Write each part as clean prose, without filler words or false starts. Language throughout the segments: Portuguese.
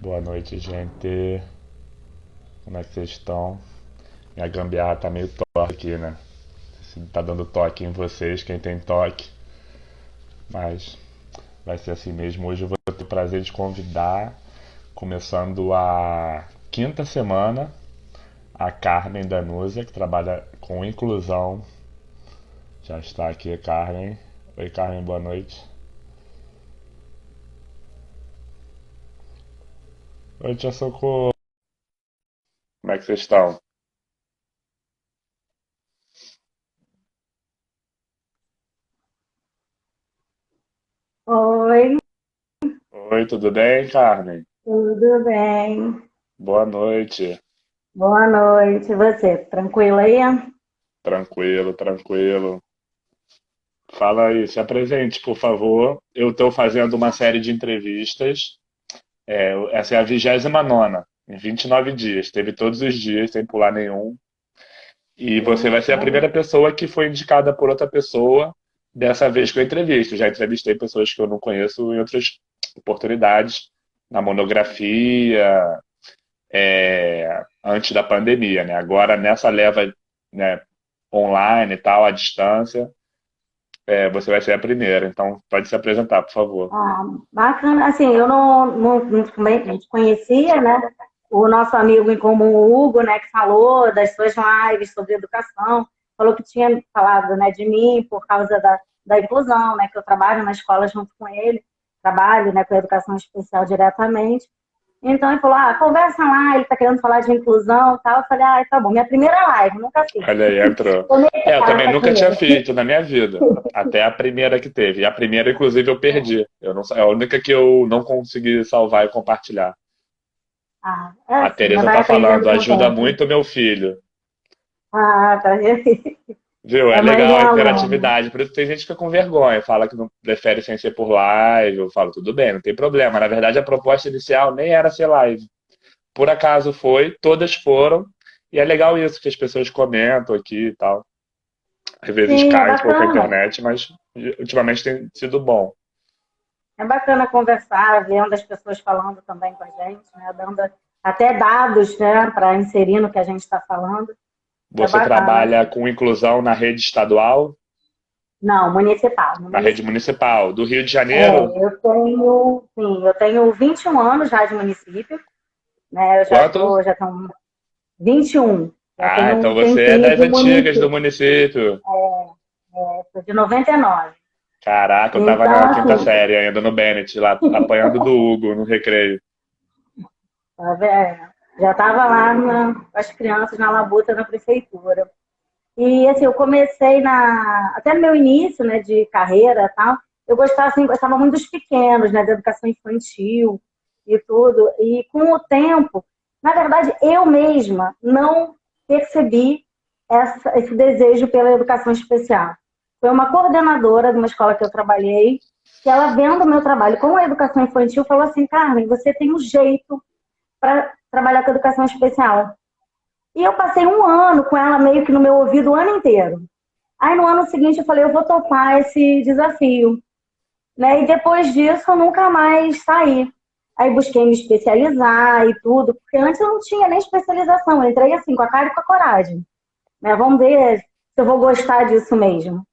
Boa noite, gente. Como é que vocês estão? Minha gambiarra tá meio torta aqui, né? Se tá dando toque em vocês, quem tem toque. Mas vai ser assim mesmo. Hoje eu vou ter o prazer de convidar, começando a quinta semana, a Carmen Danusa, que trabalha com inclusão. Já está aqui, Carmen. Oi, Carmen, boa noite. Oi, tia Socorro. Como é que vocês estão? Oi, Oi, tudo bem, Carmen? tudo bem? Boa noite. Boa noite. E você, tranquilo aí? Tranquilo, tranquilo. Fala aí, se apresente, por favor. Eu estou fazendo uma série de entrevistas. Essa é a 29ª, em 29 dias. Teve todos os dias, sem pular nenhum. E você vai ser a primeira pessoa que foi indicada por outra pessoa dessa vez que eu entrevisto. Já entrevistei pessoas que eu não conheço em outras oportunidades, na monografia, antes da pandemia, né? Agora, nessa leva, né, online e tal, à distância, você vai ser a primeira. Então, pode se apresentar, por favor. Ah, bacana. Assim, eu não te conhecia, né? O nosso amigo em comum, o Hugo, né, que falou das suas lives sobre educação, falou que tinha falado, né, de mim por causa da inclusão, né, que eu trabalho na escola junto com ele, trabalho, né, com a educação especial diretamente. Então ele falou, conversa lá, ele está querendo falar de inclusão e tal. Eu falei, tá bom, minha primeira live, nunca fiz. Olha aí, entrou. Tô meio Eu também chata nunca com tinha ele. feito na minha vida. Até a primeira que teve. E a primeira, inclusive, eu perdi. Eu não, é a única que eu não consegui salvar e compartilhar. É A assim, mas Tereza vai tá aprendendo falando, com o ajuda tempo. muito meu filho. Tá vendo? Viu? É É mãe de legal um a aluno. interatividade. Por isso tem gente que fica com vergonha, fala que não prefere sem ser por live. Eu falo, tudo bem, não tem problema. Na verdade, a proposta inicial nem era ser live. Por acaso foi, todas foram. E é legal isso, que as pessoas comentam aqui e tal. Às vezes Sim, é cai um pouco a bacana. internet, mas ultimamente tem sido bom. É bacana conversar, vendo as pessoas falando também com a gente, né? Dando até dados, né, para inserir no que a gente está falando. É Você bacana. trabalha com inclusão na rede estadual, Não, municipal, no na rede município. municipal do Rio de Janeiro? Eu tenho 21 anos já de município, né? Eu Quanto? já tenho 21. Já Ah, tenho então um você é tempinho das de antigas do município. município. Sou de 99. Caraca, eu tava Então, na quinta assim, série ainda no Bennett, lá apanhando do Hugo no recreio. já estava lá com as crianças na labuta na prefeitura. E assim, eu comecei até no meu início, né, de carreira, e tal. Eu gostava assim, gostava muito dos pequenos, né, da educação infantil e tudo. E com o tempo, na verdade, eu mesma não percebi esse desejo pela educação especial. Foi uma coordenadora de uma escola que eu trabalhei, que ela vendo o meu trabalho com a educação infantil, falou assim: Carmen, você tem um jeito para trabalhar com educação especial. E eu passei um ano com ela meio que no meu ouvido o ano inteiro. Aí no ano seguinte eu falei, eu vou topar esse desafio. Né? E depois disso eu nunca mais saí. Aí busquei me especializar e tudo, porque antes eu não tinha nem especialização. Eu entrei assim, com a cara e com a coragem. Né? Vamos ver se eu vou gostar disso mesmo.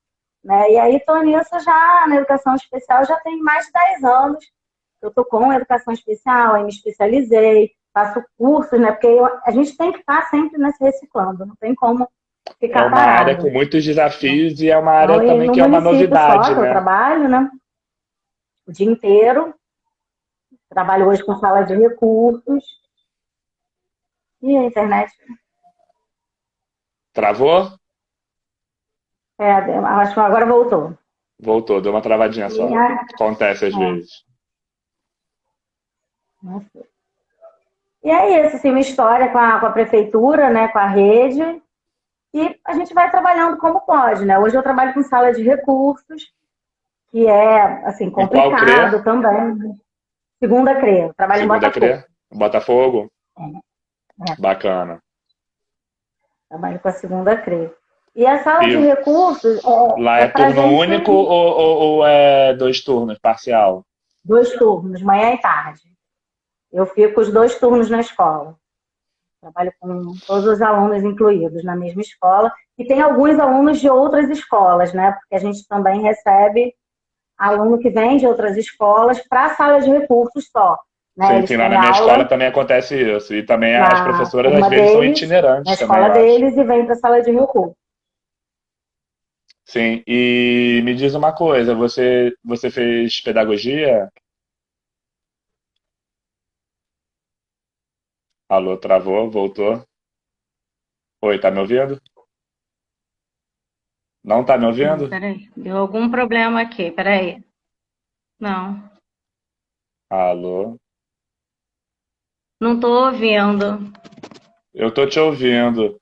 Né? E aí estou nisso já, na educação especial, já tem mais de 10 anos. Eu estou com educação especial, aí me especializei, faço cursos, né? Porque a gente tem que estar sempre nesse reciclando, não tem como É ficar uma área com parado. muitos Né? desafios e é uma área Então, e também no que é uma município só novidade, que eu né? trabalho, né? O dia inteiro. Trabalho hoje com sala de recursos e a internet. Travou? Acho que agora voltou. Voltou, deu uma travadinha E, só. Acontece às vezes. e é isso, assim, uma história com a prefeitura, né, com a rede, e a gente vai trabalhando como pode, né? Hoje eu trabalho com sala de recursos, que é, assim, Em qual CRE? complicado também. Segunda CRE, trabalho em Segunda Botafogo. CRE? Botafogo? É, Bacana. trabalho com a segunda CRE. E a sala de E recursos lá é é para turno gente único ou é dois turnos, parcial? dois turnos, manhã e tarde. Eu fico os 2 turnos na escola. Trabalho com todos os alunos incluídos na mesma escola. E tem alguns alunos de outras escolas, né? Porque a gente também recebe aluno que vem de outras escolas para a sala de recursos só. Né? Sim, Eles sim, lá têm na minha escola aula também acontece isso. E também as na professoras às turma vezes são deles, na itinerantes também, escola eu acho. deles, e vem para a sala de recursos. Sim, e me diz uma coisa, você fez pedagogia? Alô, travou, voltou. Oi, tá me ouvindo? Não tá me Não, ouvindo? peraí. Deu algum problema aqui, peraí. Não, Alô? não tô ouvindo. Eu tô te ouvindo.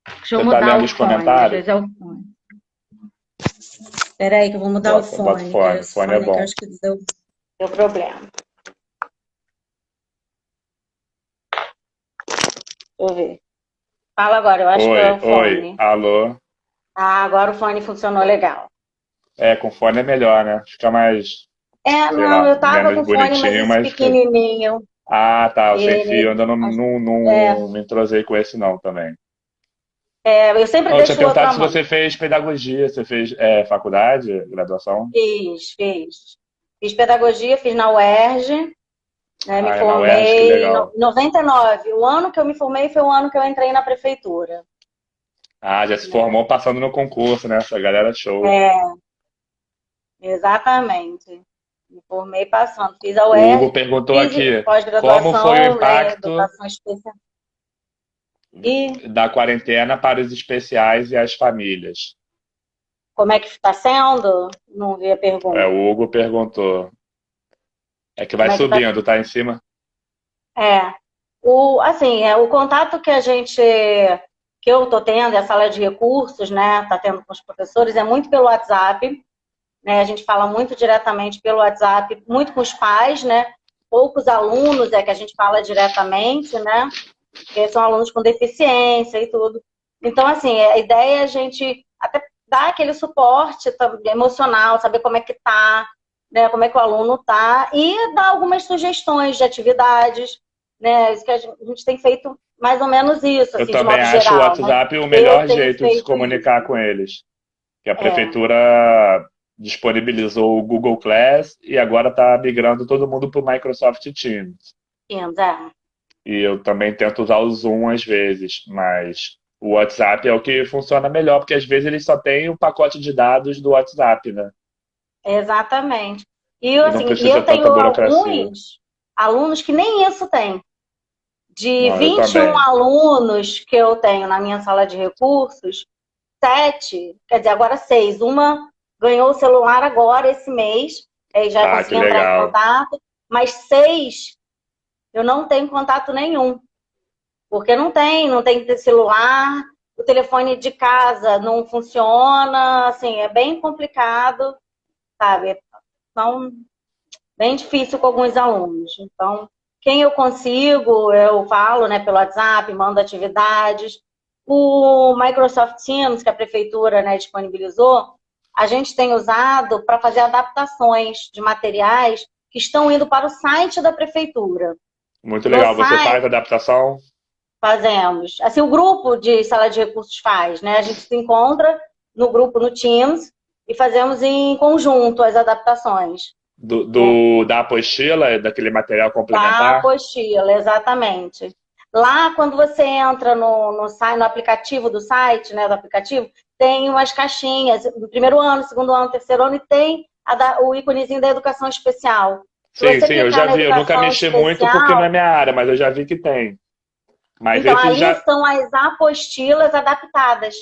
Deixa eu Você tá mudar lendo o os fone, às comentários? vezes é o fone. Peraí que eu vou mudar o Bota o fone, que é fone, esse fone é fone que eu bom. acho que deu problema. Deixa eu ver. Fala agora, eu acho que é Oi, o oi, fone. alô? Ah, agora o fone funcionou legal. É, com fone é melhor, né? Fica mais, É, sei não, lá, eu tava menos com fone, mas bonitinho, esse mas fica. pequenininho. Ah, tá, o sem fio, eu Ele, ainda é, não me entrosei com esse não também. eu sempre Eu tinha deixo o outro perguntado à se mão. você fez pedagogia, você fez faculdade, graduação? Fiz. Fiz pedagogia, fiz na UERJ, né, me Ah, é na UERJ, que formei em legal. 99. O ano que eu me formei foi o ano que eu entrei na prefeitura. Ah, já se Né? formou passando no concurso, né? Essa galera é show. É, exatamente. Me formei passando. Fiz a O Hugo UERJ, perguntou fiz aqui, como foi o pós-graduação, né, impacto educação especial. E da quarentena para os especiais e as famílias? como é que está sendo? Não vi a É, pergunta. o Hugo perguntou. É que vai Como é que está? subindo, tá em cima? É. O contato que eu estou tendo, a sala de recursos, né, está tendo com os professores, é muito pelo WhatsApp, né, a gente fala muito diretamente pelo WhatsApp, muito com os pais, né, poucos alunos é que a gente fala diretamente, né, porque são alunos com deficiência e tudo. Então, assim, a ideia é a gente até dar aquele suporte emocional, saber como é que tá, né, como é que o aluno tá, e dar algumas sugestões de atividades, né, isso que a gente tem feito mais ou menos isso, Eu assim, de também modo acho o geral, né? WhatsApp o Eu melhor tenho jeito de se feito comunicar isso. com eles. Que a É, prefeitura disponibilizou o Google Class e agora está migrando todo mundo para o Microsoft Teams. é. E eu também tento usar o Zoom às vezes, mas o WhatsApp é o que funciona melhor, porque às vezes eles só têm o pacote de dados do WhatsApp, né? Exatamente. E E não assim, e precisa eu tenho tanta burocracia. alguns alunos que nem isso têm. De Não, eu 21 também. alunos que eu tenho na minha sala de recursos, 7, quer dizer, agora 6. Uma ganhou o celular agora, esse mês, aí já Ah, que consegui entrar em legal. contato, mas 6 eu não tenho contato nenhum, porque não tem celular, o telefone de casa não funciona, assim, é bem complicado, sabe? Então, bem difícil com alguns alunos. Então, quem eu consigo, eu falo, né, pelo WhatsApp, mando atividades. O Microsoft Teams, que a prefeitura, né, disponibilizou, a gente tem usado para fazer adaptações de materiais que estão indo para o site da prefeitura. Muito No legal. Você site, faz adaptação? fazemos. Assim, o grupo de sala de recursos faz, né? A gente se encontra no grupo no Teams e fazemos em conjunto as adaptações. Né? Da apostila, daquele material Da complementar? apostila, exatamente. Lá, quando você entra no site, no aplicativo do site, né, do aplicativo, tem umas caixinhas, no primeiro ano, segundo ano, terceiro ano, e tem o íconezinho da educação especial. Se Sim, você sim, eu clicar já na vi. Eu nunca educação mexi muito porque não é especial, minha área, mas eu já vi que tem. Mas então esse ali já. são as apostilas adaptadas.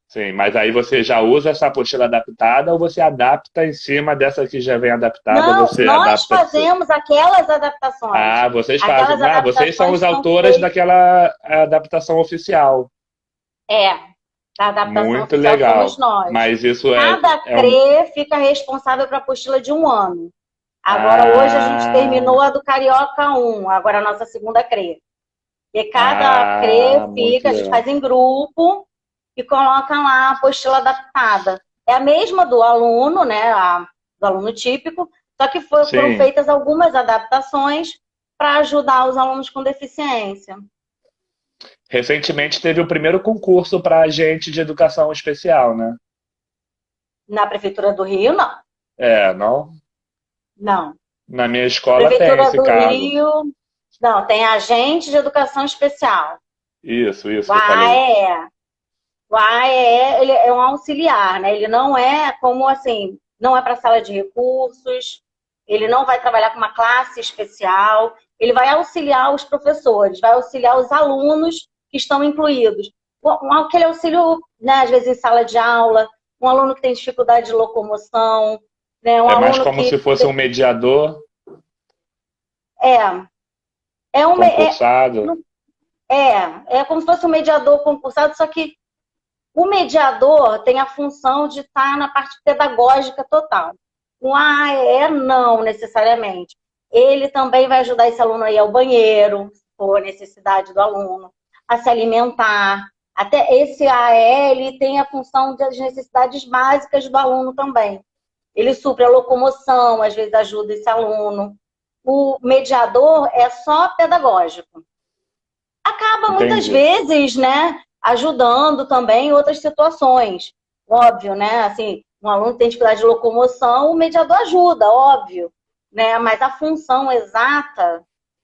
Sim, mas aí você já usa essa apostila adaptada ou você adapta em cima dessa que já vem adaptada, Não, você nós adapta. fazemos aquelas adaptações. Ah, vocês fazem. Aquelas Ah, vocês são adaptações os são autores feitas. daquela adaptação oficial. É, a adaptação Muito oficial somos legal. nós. Mas isso Cada é um. CRE fica responsável para a apostila de um ano. Agora, hoje, a gente Ah, terminou a do Carioca 1, agora a nossa segunda CRE. E cada CRE muito fica, a gente legal. faz em grupo e coloca lá a apostila adaptada. É a mesma do aluno, né? Do aluno típico, só que foram Sim, feitas algumas adaptações para ajudar os alunos com deficiência. Recentemente teve o primeiro concurso para agente de educação especial, né? Na Prefeitura do Rio, não. É, não? Não. Na minha escola tem Prefeitura esse do cargo. Rio, não, tem agente de educação especial. Isso O que eu falei. AEE. O AEE, ele é um auxiliar, né? Ele não é como assim, não é para sala de recursos, ele não vai trabalhar com uma classe especial, ele vai auxiliar os professores, vai auxiliar os alunos que estão incluídos. Aquele auxílio, né, às vezes em sala de aula, um aluno que tem dificuldade de locomoção, né, um É mais aluno como que se fosse um mediador é, é, um, concursado. é como se fosse um mediador concursado, só que o mediador tem a função de estar na parte pedagógica total. O AE não necessariamente. Ele também vai ajudar esse aluno a ir ao banheiro, se for necessidade do aluno, a se alimentar. Até esse AE, ele tem a função das necessidades básicas do aluno também. Ele supre a locomoção, às vezes ajuda esse aluno. O mediador é só pedagógico. Acaba muitas Entendi. vezes, né, ajudando também em outras situações. Óbvio, né? Assim, um aluno tem dificuldade de locomoção, o mediador ajuda, óbvio, né? Mas a função exata,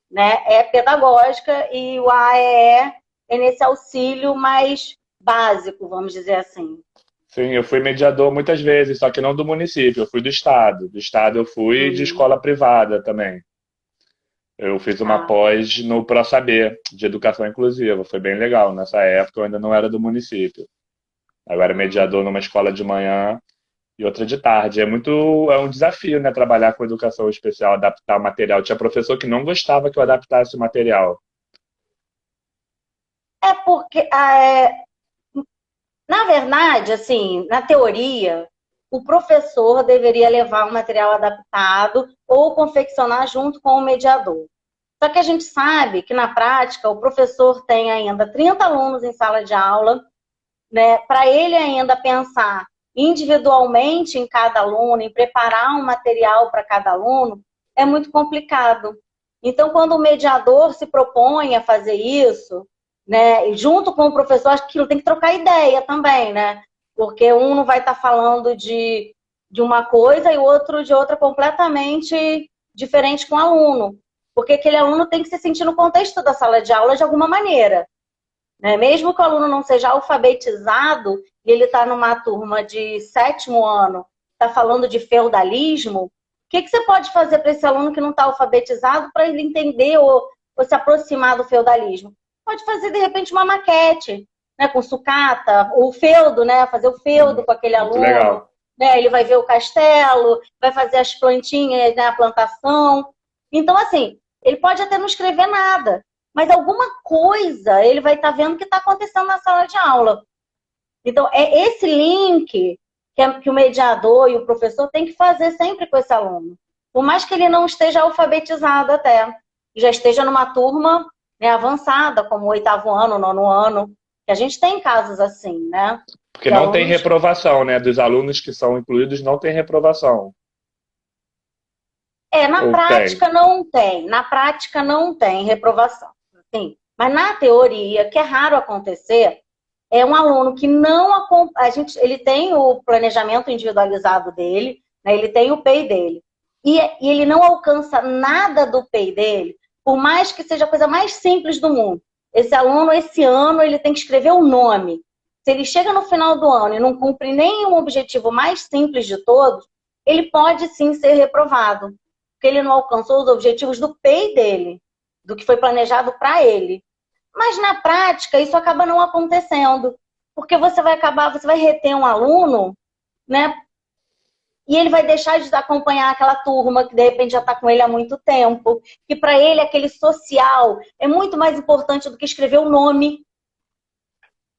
né, é pedagógica e o AEE é nesse auxílio mais básico, vamos dizer assim. Sim, eu fui mediador muitas vezes, só que não do município, eu fui do estado. Do estado eu fui de Hum, escola privada também. Eu fiz uma tá. pós no ProSaber, de educação inclusiva. Foi bem legal. Nessa época eu ainda não era do município. Agora mediador numa escola de manhã e outra de tarde. É um desafio, né, trabalhar com educação especial, adaptar o material. Tinha professor que não gostava que eu adaptasse o material. É porque na verdade, assim, na teoria, o professor deveria levar um material adaptado ou confeccionar junto com o mediador. Só que a gente sabe que na prática o professor tem ainda 30 alunos em sala de aula, né? Para ele ainda pensar individualmente em cada aluno, em preparar um material para cada aluno, é muito complicado. Então, quando o mediador se propõe a fazer isso, né, e junto com o professor, acho que aquilo tem que trocar ideia também, né? Porque um não vai estar falando de uma coisa e o outro de outra completamente diferente com o aluno. Porque aquele aluno tem que se sentir no contexto da sala de aula de alguma maneira, né? Mesmo que o aluno não seja alfabetizado e ele está numa turma de 7º ano, está falando de feudalismo, o que você pode fazer para esse aluno que não está alfabetizado para ele entender ou se aproximar do feudalismo? Pode fazer, de repente, uma maquete, né, com sucata, o feudo, né, fazer o feudo com aquele Muito aluno. legal. Né, ele vai ver o castelo, vai fazer as plantinhas, né, a plantação. Então, assim, ele pode até não escrever nada, mas alguma coisa ele vai estar vendo que está acontecendo na sala de aula. Então, é esse link que o mediador e o professor tem que fazer sempre com esse aluno. Por mais que ele não esteja alfabetizado até, já esteja numa turma, né, avançada, como o 8º ano, 9º ano, que a gente tem casos assim, né? Porque De não tem alunos. reprovação, né? Dos alunos que são incluídos não tem reprovação. Na Ou tem? prática não tem. Na prática não tem reprovação. Sim. Mas na teoria, que é raro acontecer, é um aluno que não acompanha. Ele tem o planejamento individualizado dele, né? Ele tem o PEI dele. E ele não alcança nada do PEI dele, por mais que seja a coisa mais simples do mundo. Esse aluno, esse ano, ele tem que escrever o nome. Se ele chega no final do ano e não cumpre nenhum objetivo mais simples de todos, ele pode sim ser reprovado, porque ele não alcançou os objetivos do PEI dele, do que foi planejado para ele. Mas na prática, isso acaba não acontecendo, porque você vai reter um aluno, né? E ele vai deixar de acompanhar aquela turma que de repente já está com ele há muito tempo, que para ele aquele social é muito mais importante do que escrever o nome,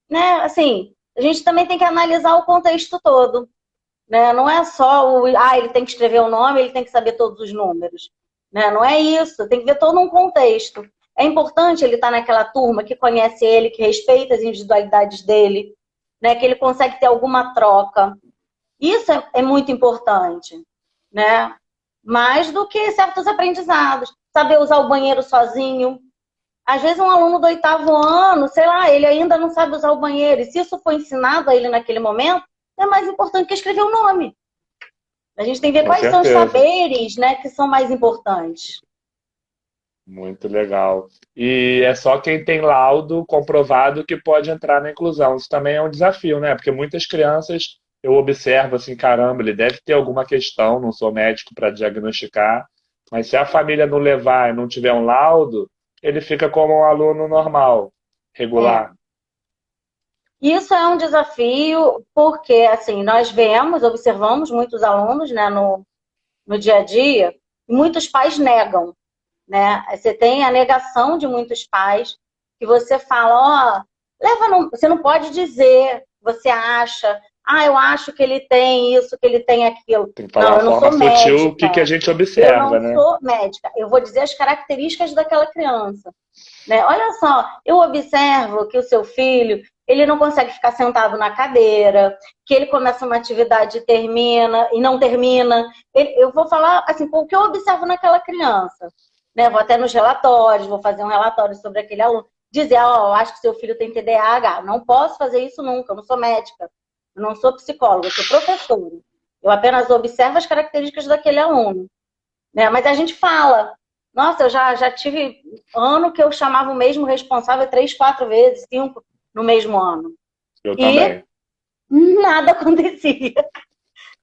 né? Assim, a gente também tem que analisar o contexto todo, né? Não é só ele tem que escrever o nome, ele tem que saber todos os números, né? Não é isso, tem que ver todo um contexto. É importante ele estar naquela turma que conhece ele, que respeita as individualidades dele, né? Que ele consegue ter alguma troca. Isso é muito importante, né? Mais do que certos aprendizados. saber usar o banheiro sozinho. Às vezes um aluno do 8º ano, sei lá, ele ainda não sabe usar o banheiro. E se isso for ensinado a ele naquele momento, é mais importante que escrever o nome. A gente tem que ver Com quais são os certeza. saberes, né, que são mais importantes. Muito legal. E é só quem tem laudo comprovado que pode entrar na inclusão. Isso também é um desafio, né? Porque muitas crianças eu observo assim, caramba, ele deve ter alguma questão, não sou médico para diagnosticar, mas se a família não levar e não tiver um laudo, ele fica como um aluno normal, É. regular. Isso é um desafio porque, assim, nós vemos, observamos muitos alunos, né, no dia a dia, e muitos pais negam, né? Você tem a negação de muitos pais que você fala, ó, você não pode dizer, você acha, eu acho que ele tem isso, que ele tem aquilo. Tem que falar Não, uma eu não forma sou sutil o que médica. a gente Eu observa, não né? sou médica. Eu vou dizer as características daquela criança. Né? Olha só, eu observo que o seu filho, ele não consegue ficar sentado na cadeira, que ele começa uma atividade e termina, e não termina. Eu vou falar, assim, o que eu observo naquela criança. Né? Vou até nos relatórios, vou fazer um relatório sobre aquele aluno. Dizer, ó, acho que seu filho tem TDAH. Não posso fazer isso nunca, eu não sou médica, eu não sou psicóloga, eu sou professora. Eu apenas observo as características daquele aluno. Né? Mas a gente fala. Nossa, eu já tive ano que eu chamava o mesmo responsável 3, 4 vezes, 5 no mesmo ano. Eu E também. nada acontecia. Eles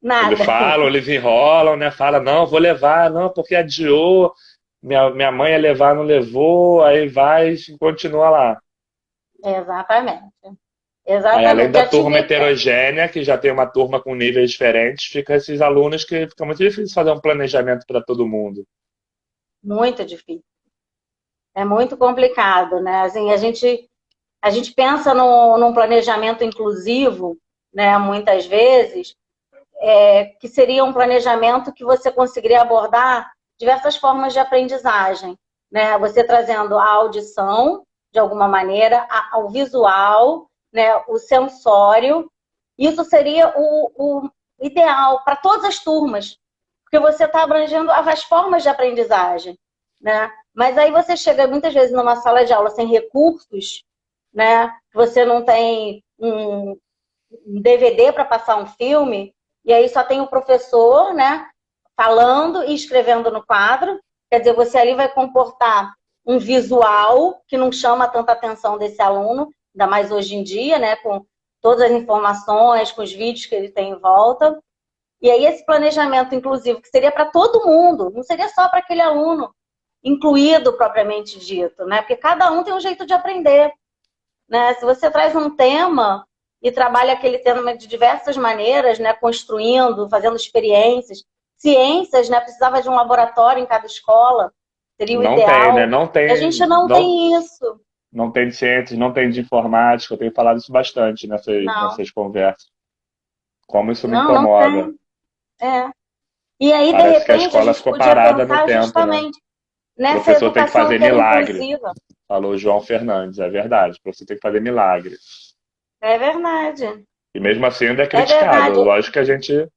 Nada. falam, eles enrolam, né? Fala, não, vou levar, não, porque adiou. Minha mãe ia levar, não levou, aí vai e continua lá. Exatamente. Aí, além Exatamente. da Já turma tive. heterogênea, que já tem uma turma com níveis diferentes, fica esses alunos que fica muito difícil fazer um planejamento para todo mundo. Muito difícil. É muito complicado, né? Assim, a gente pensa num planejamento inclusivo, né? Muitas vezes, que seria um planejamento que você conseguiria abordar diversas formas de aprendizagem, né? Você trazendo a audição, de alguma maneira, o visual, né? O sensório. Isso seria o ideal para todas as turmas, porque você está abrangendo as formas de aprendizagem, né? Mas aí você chega muitas vezes numa sala de aula sem recursos, né? Você não tem um DVD para passar um filme, e aí só tem o professor, né, falando e escrevendo no quadro. Quer dizer, você ali vai comportar um visual que não chama tanta atenção desse aluno, ainda mais hoje em dia, né, com todas as informações, com os vídeos que ele tem em volta. E aí esse planejamento inclusivo, que seria para todo mundo, não seria só para aquele aluno incluído propriamente dito, né? Porque cada um tem um jeito de aprender. Né? Se você traz um tema e trabalha aquele tema de diversas maneiras, né? Construindo, fazendo experiências, ciências, né? Precisava de um laboratório em cada escola, seria o Não tem, né? ideal. E a gente não Não, tem isso. não tem de ciências, não tem de informática. Eu tenho falado isso bastante Não, nessas conversas. Como isso me não incomoda. tem. É. E aí, de Parece que a repente, a escola gente ficou podia parada no pensar tempo, né? O justamente nessa professor tem que educação fazer que era milagre, inclusiva. falou o João Fernandes, é verdade. O professor tem que fazer milagre. É verdade. E mesmo assim ainda é É criticado. verdade. Lógico que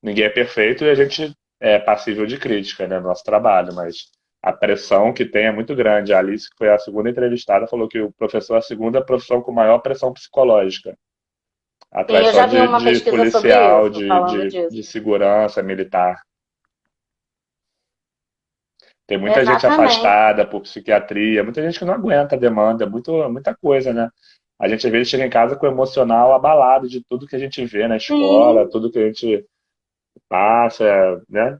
ninguém é perfeito e a gente é passível de crítica, né, no nosso trabalho, mas a pressão que tem é muito grande. A Alice, que foi a segunda entrevistada, falou que o professor é a segunda profissão com maior pressão psicológica, Sim, atrás eu só já vi uma de pesquisa sobre policial, isso, falando de disso. segurança militar. Tem muita gente Exatamente. afastada por psiquiatria, muita gente que não aguenta a demanda, muita coisa, né? A gente às vezes chega em casa com o emocional abalado de tudo que a gente vê na escola, Sim, tudo que a gente passa, né?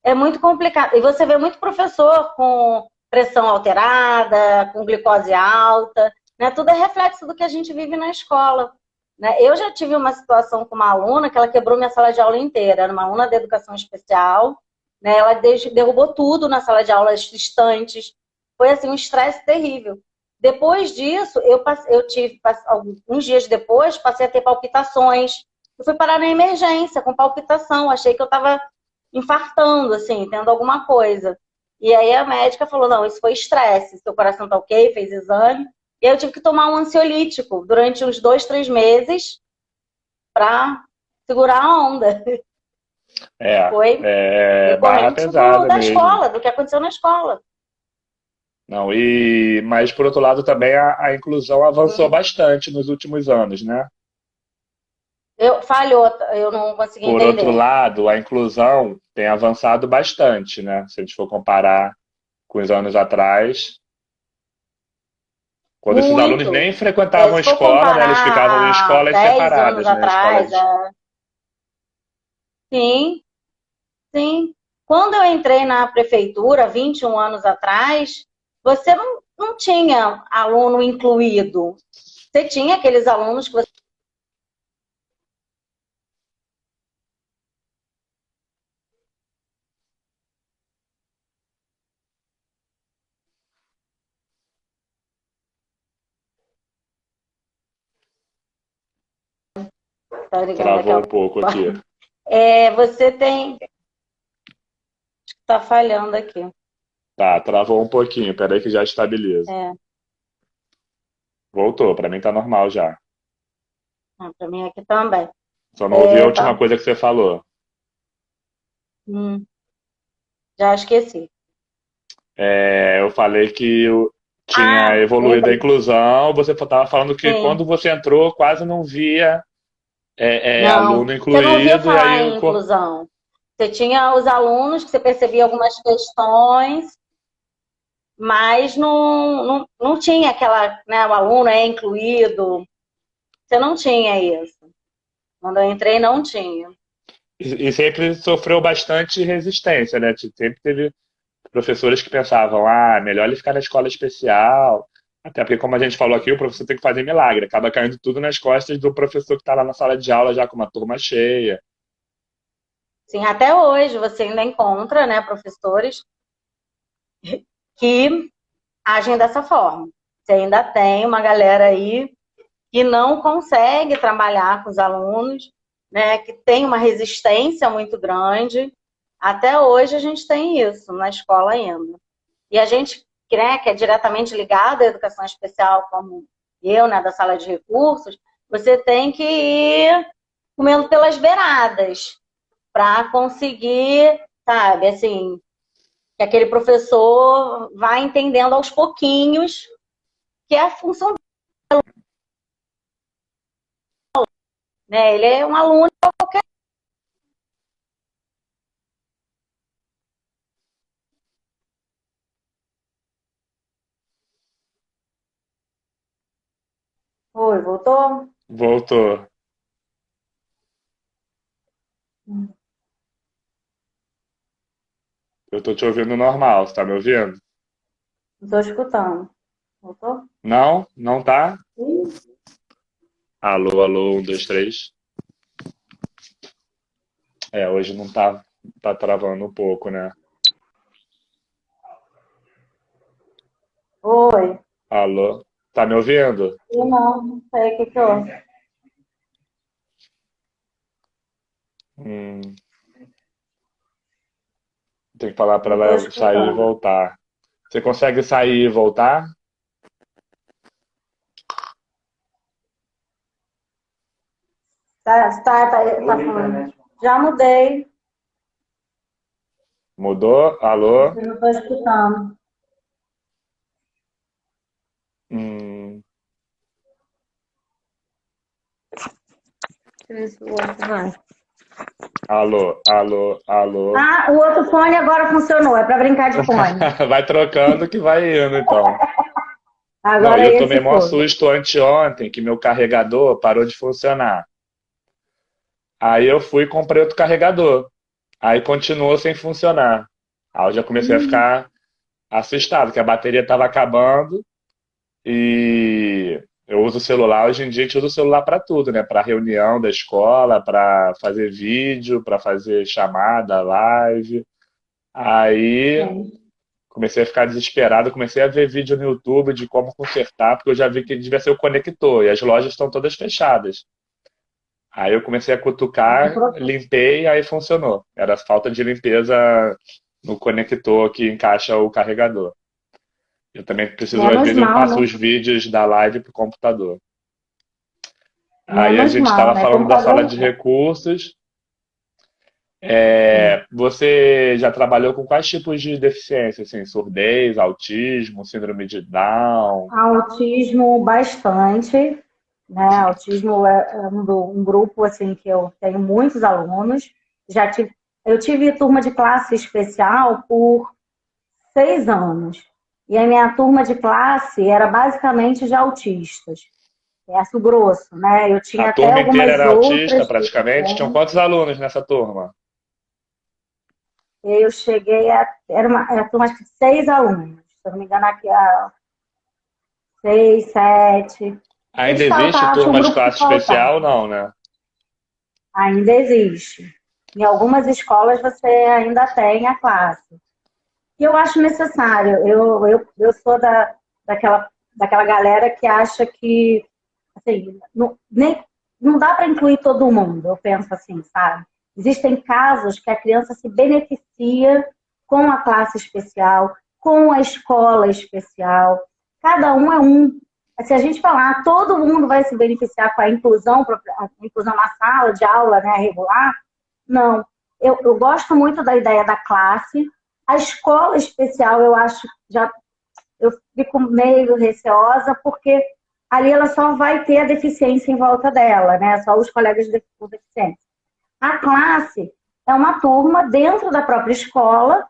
é muito complicado. E você vê muito professor com pressão alterada, com glicose alta, né? Tudo é reflexo do que a gente vive na escola. Né? Eu já tive uma situação com uma aluna que ela quebrou minha sala de aula inteira. Era uma aluna de educação especial, né? Ela derrubou tudo na sala de aula, as estantes. Foi assim um estresse terrível. Depois disso, eu tive, alguns dias depois, passei a ter palpitações. Eu fui parar na emergência com palpitação. Achei que eu estava infartando, assim, tendo alguma coisa. E aí a médica falou, não, isso foi estresse, seu coração tá ok, fez exame. E aí eu tive que tomar um ansiolítico durante uns 2, 3 meses para segurar a onda. É, Foi barra decorrente pesada da mesmo. escola, do que aconteceu na escola. Não, mas por outro lado também a inclusão avançou Hum. bastante nos últimos anos, né? Falhou, eu não consegui Por outro entender. lado, a inclusão tem avançado bastante, né? Se a gente for comparar com os anos atrás, quando esses alunos Muito. nem frequentavam a Se for escola, né? Eles ficavam em comparar há escolas 10 anos separadas, né? atrás, sim, sim. Quando eu entrei na prefeitura, 21 anos atrás, você não tinha aluno incluído. Você tinha aqueles alunos que você. Tá ligando daqui Travou a um pouco aqui. pouco. Você tem. Tá falhando aqui. Tá, travou um pouquinho. Peraí que já estabiliza. É, Voltou, pra mim tá normal já. para mim aqui também. Só não ouvi a última Tá. coisa que você falou. Hum, já esqueci. Eu falei que tinha Ah, evoluído a lembrei. inclusão. Você estava falando que Sim. quando você entrou quase não via Não, aluno você não ouvia incluído, e falar aí em inclusão. Você tinha os alunos que você percebia algumas questões, mas não tinha aquela, né, o aluno é incluído. Você não tinha isso. Quando eu entrei, não tinha. e sempre sofreu bastante resistência, né? Sempre teve professores que pensavam, melhor ele ficar na escola especial. Até porque, como a gente falou aqui, o professor tem que fazer milagre. Acaba caindo tudo nas costas do professor que está lá na sala de aula já com uma turma cheia. Sim, até hoje você ainda encontra, né, professores que agem dessa forma. Você ainda tem uma galera aí que não consegue trabalhar com os alunos, né, que tem uma resistência muito grande. Até hoje a gente tem isso na escola ainda. E a gente, né, que é diretamente ligado à educação especial, como eu, né, da sala de recursos, você tem que ir comendo pelas beiradas para conseguir, sabe, assim, que aquele professor vá entendendo aos pouquinhos que é a função, né? Ele é um aluno. Oi, voltou? Voltou. Eu tô te ouvindo normal, você tá me ouvindo? Não estou escutando. Voltou? Não? Não tá? Ih, Alô, alô, um, dois, três. Hoje não tá travando um pouco, né? oi. Alô? Tá me ouvindo? E não sei o que que houve. Hum, tem que falar pra Não estou ela sair e escutando. voltar. Você consegue sair e voltar? Tá falando. Já mudei. Mudou? Alô? Eu não estou escutando. Hum, Deixa eu ver se o outro vai. alô, alô, alô. Ah, o outro fone agora funcionou. É para brincar de fone. Vai trocando que vai indo, então. Não, e Agora eu tomei esse maior foi. susto anteontem que meu carregador parou de funcionar. Aí eu fui e comprei outro carregador. Aí continuou sem funcionar. Aí eu já comecei a ficar assustado, que a bateria estava acabando e eu uso o celular. Hoje em dia a gente usa o celular para tudo, né? Para reunião da escola, para fazer vídeo, para fazer chamada, live. Aí Sim. comecei a ficar desesperado, comecei a ver vídeo no YouTube de como consertar, porque eu já vi que devia ser o conector e as lojas estão todas fechadas. Aí eu comecei a cutucar, limpei, aí funcionou. Era falta de limpeza no conector que encaixa o carregador. Eu também preciso, às Menos vezes, eu mal, passo né? os vídeos da live pro computador. Aí a Menos gente mal, estava né? falando da sala Computador. de recursos. Você já trabalhou com quais tipos de deficiência, assim, surdez, autismo, síndrome de Down? Autismo bastante, né? Autismo é um grupo assim que eu tenho muitos alunos. Já tive, eu tive turma de classe especial por 6 anos. E a minha turma de classe era basicamente de autistas. Verso grosso, né? Eu A tinha até turma inteira algumas era autista, outras praticamente? Tinham deficiências. quantos alunos nessa turma? Eu cheguei a. Era turma acho que de 6 alunos. Se eu não me engano, aqui a 6, 7. Ainda Eles existe faltavam, tinha um turma de grupo que classe especial? faltava. Não, né? Ainda existe. Em algumas escolas você ainda tem a classe. E eu acho necessário. Eu sou daquela galera que acha que assim, não dá para incluir todo mundo, eu penso assim, sabe? Existem casos que a criança se beneficia com a classe especial, com a escola especial. Cada um é um. Se a gente falar, todo mundo vai se beneficiar com a inclusão na sala de aula, né, regular, não. Eu gosto muito da ideia da classe. A escola especial, eu acho, já eu fico meio receosa, porque ali ela só vai ter a deficiência em volta dela, né? Só os colegas com deficiência. A classe é uma turma dentro da própria escola,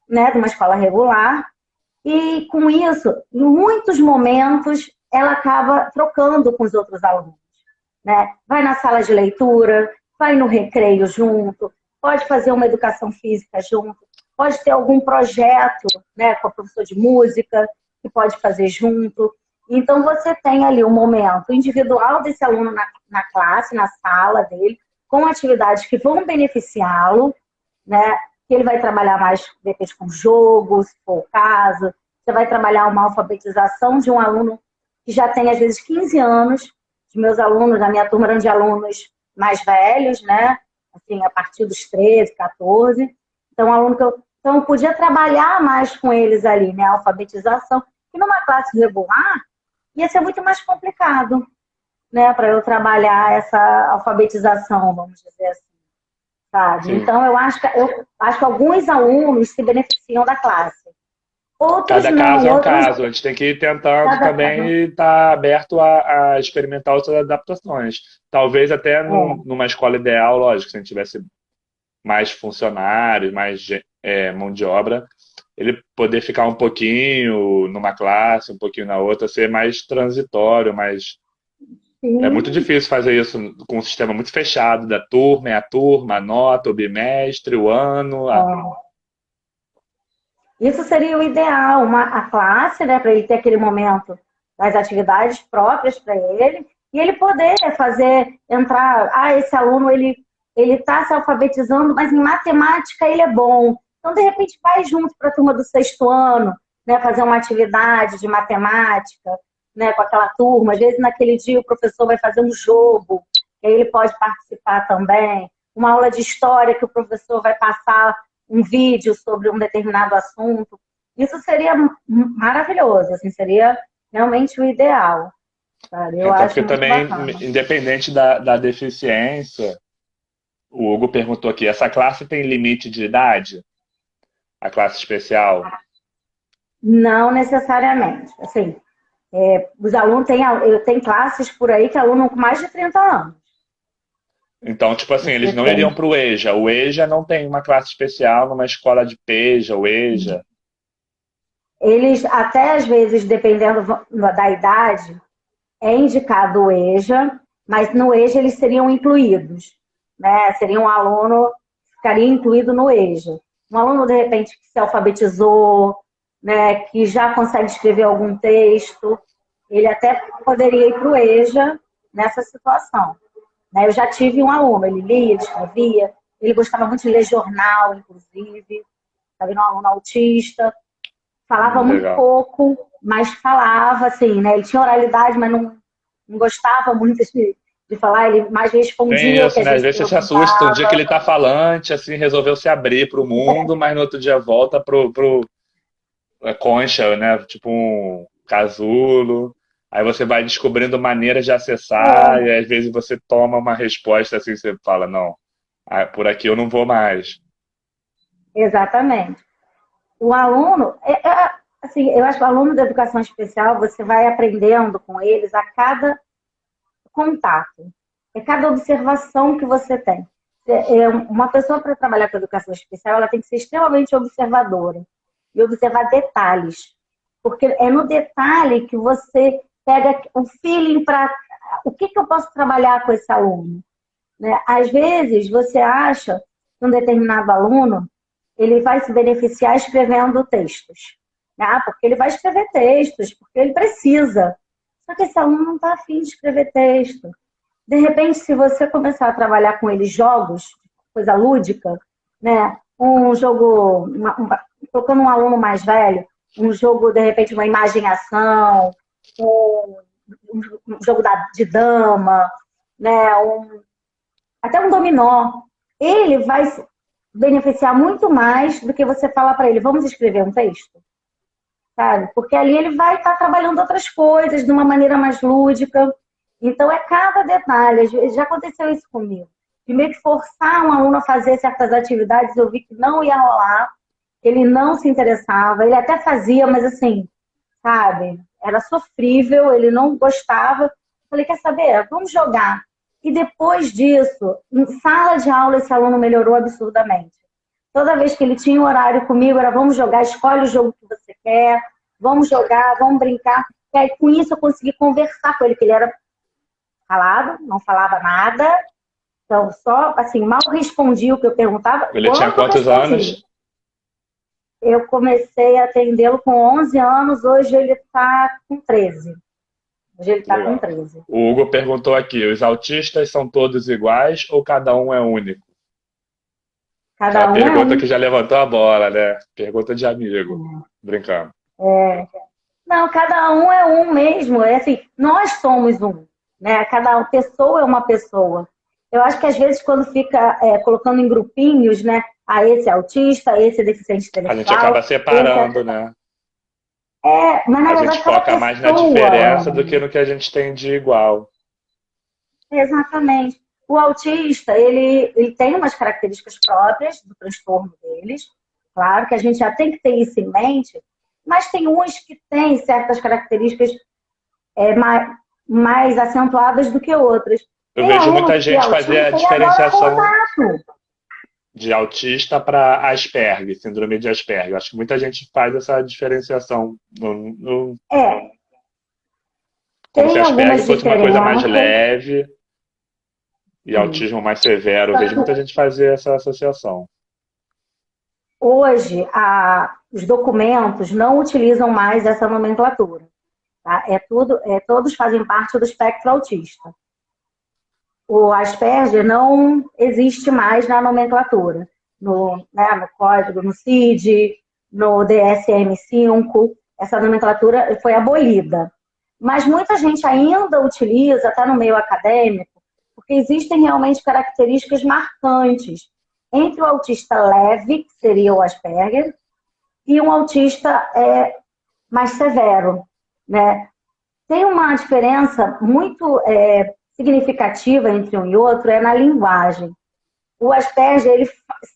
né? De uma escola regular, e com isso, em muitos momentos, ela acaba trocando com os outros alunos, né? Vai na sala de leitura, vai no recreio junto, pode fazer uma educação física junto, pode ter algum projeto, né, com o professor de música, que pode fazer junto. Então, você tem ali um momento individual desse aluno na classe, na sala dele, com atividades que vão beneficiá-lo, né? Que ele vai trabalhar mais, de repente, com jogos, se for o caso. Você vai trabalhar uma alfabetização de um aluno que já tem, às vezes, 15 anos. Os meus alunos, a minha turma eram de alunos mais velhos, né? Assim, a partir dos 13, 14. Então, então, eu podia trabalhar mais com eles ali, né? A alfabetização. E numa classe regular, ia ser muito mais complicado, né? Para eu trabalhar essa alfabetização, vamos dizer assim, sabe? Sim. Então, eu acho que alguns alunos se beneficiam da classe. Outros Cada não, caso é um outros caso. A gente tem que ir tentando cada também estar aberto a experimentar outras adaptações. Talvez até é, numa escola ideal, lógico, se a gente tivesse mais funcionários, mais mão de obra, ele poder ficar um pouquinho numa classe, um pouquinho na outra, ser mais transitório, mais. É muito sim, difícil fazer isso com um sistema muito fechado da turma, é a turma, a nota, o bimestre, o ano. é. Isso seria o ideal, a classe, né, para ele ter aquele momento das atividades próprias para ele, e ele poder fazer, entrar, esse aluno, ele está se alfabetizando, mas em matemática ele é bom. Então, de repente, vai junto para a turma do 6º ano, né, fazer uma atividade de matemática, né, com aquela turma. Às vezes, naquele dia, o professor vai fazer um jogo, e aí ele pode participar também. Uma aula de história que o professor vai passar um vídeo sobre um determinado assunto. Isso seria maravilhoso, assim, seria realmente o ideal, sabe? Eu Até porque acho muito também, bacana. independente da deficiência, o Hugo perguntou aqui, essa classe tem limite de idade? A classe especial? Não necessariamente. Assim, os alunos têm, eu tenho classes por aí que aluno com mais de 30 anos. Então, tipo assim, Você eles não iriam tem. para o EJA. O EJA não tem uma classe especial numa escola de PEJA, o EJA. Eles, até às vezes, dependendo da idade, é indicado o EJA, mas no EJA eles seriam incluídos, né? Seria um aluno que ficaria incluído no EJA. Um aluno, de repente, que se alfabetizou, né, que já consegue escrever algum texto, ele até poderia ir para o EJA nessa situação. Né? Eu já tive um aluno, ele lia, ele escrevia, ele gostava muito de ler jornal, inclusive, estava um aluno autista, falava muito Legal. pouco, mas falava, assim, né? Ele tinha oralidade, mas não gostava muito de falar, ele mais Tem respondia o que isso, a né? Às gente vezes você se assusta. Um dia que perguntava. ele tá falante, assim, resolveu se abrir para o mundo, mas no outro dia volta pro concha, né? Tipo um casulo. Aí você vai descobrindo maneiras de acessar, e às vezes você toma uma resposta assim, você fala, não. Ah, por aqui eu não vou mais. Exatamente. O aluno, assim, eu acho que o aluno da educação especial, você vai aprendendo com eles a cada contato, a cada observação que você tem. Uma pessoa para trabalhar com educação especial, ela tem que ser extremamente observadora e observar detalhes, porque é no detalhe que você pega o feeling para o que, que eu posso trabalhar com esse aluno. Né? Às vezes, você acha que um determinado aluno ele vai se beneficiar escrevendo textos. Né? Porque ele vai escrever textos, porque ele precisa. Só que esse aluno não está afim de escrever texto. De repente, se você começar a trabalhar com ele jogos, coisa lúdica, né? Um jogo, colocando um aluno mais velho, um jogo, de repente, uma imagem-ação, um jogo de dama, né? Até um dominó, ele vai se beneficiar muito mais do que você falar para ele, vamos escrever um texto, sabe? Porque ali ele vai estar trabalhando outras coisas de uma maneira mais lúdica. Então é cada detalhe. Às vezes já aconteceu isso comigo. De meio que forçar um aluno a fazer certas atividades, eu vi que não ia rolar, que ele não se interessava, ele até fazia, mas assim, sabe? Era sofrível, ele não gostava. Falei, quer saber? Vamos jogar. E depois disso, em sala de aula, esse aluno melhorou absurdamente. Toda vez que ele tinha um horário comigo, era vamos jogar, escolhe o jogo que você quer, vamos jogar, vamos brincar. E aí, com isso, eu consegui conversar com ele, que ele era calado, não falava nada. Então, só, assim, mal respondia o que eu perguntava. Ele tinha Quando quantos respondia. anos? Eu comecei a atendê-lo com 11 anos, hoje ele está com 13. Hoje ele está com Legal. 13. O Hugo perguntou aqui: os autistas são todos iguais ou cada um é único? Aquela Cada um é pergunta que um. já levantou a bola, né? Pergunta de amigo. Brincando. Não, cada um é um mesmo. É assim, nós somos um, né? Cada pessoa é uma pessoa. Eu acho que às vezes quando fica colocando em grupinhos, né? Ah, esse é autista, esse é deficiente A gente acaba intelectual, esse separando, né? mas na A gente verdade cada foca mais na diferença do pessoa. que no que a gente tem de igual. Exatamente. O autista, ele tem umas características próprias do transtorno deles. Claro que a gente já tem que ter isso em mente, mas tem uns que têm certas características mais acentuadas do que outras. Eu Tem vejo aluno muita que é gente fazer a autista e adora diferenciação contato. de autista para Asperger, síndrome de Asperger. Acho que muita gente faz essa diferenciação, É, como se tem Asperger algumas fosse uma coisa mais diferenças, leve e sim. autismo mais severo. Eu Só vejo muita que gente fazer essa associação. hoje, os documentos não utilizam mais essa nomenclatura. Tá? Todos fazem parte do espectro autista. O Asperger não existe mais na nomenclatura, no código, no CID, no DSM-5, essa nomenclatura foi abolida. Mas muita gente ainda utiliza, está no meio acadêmico, porque existem realmente características marcantes entre o autista leve, que seria o Asperger, e um autista mais severo, né? Tem uma diferença muito significativa entre um e outro, é na linguagem. O Asperger, ele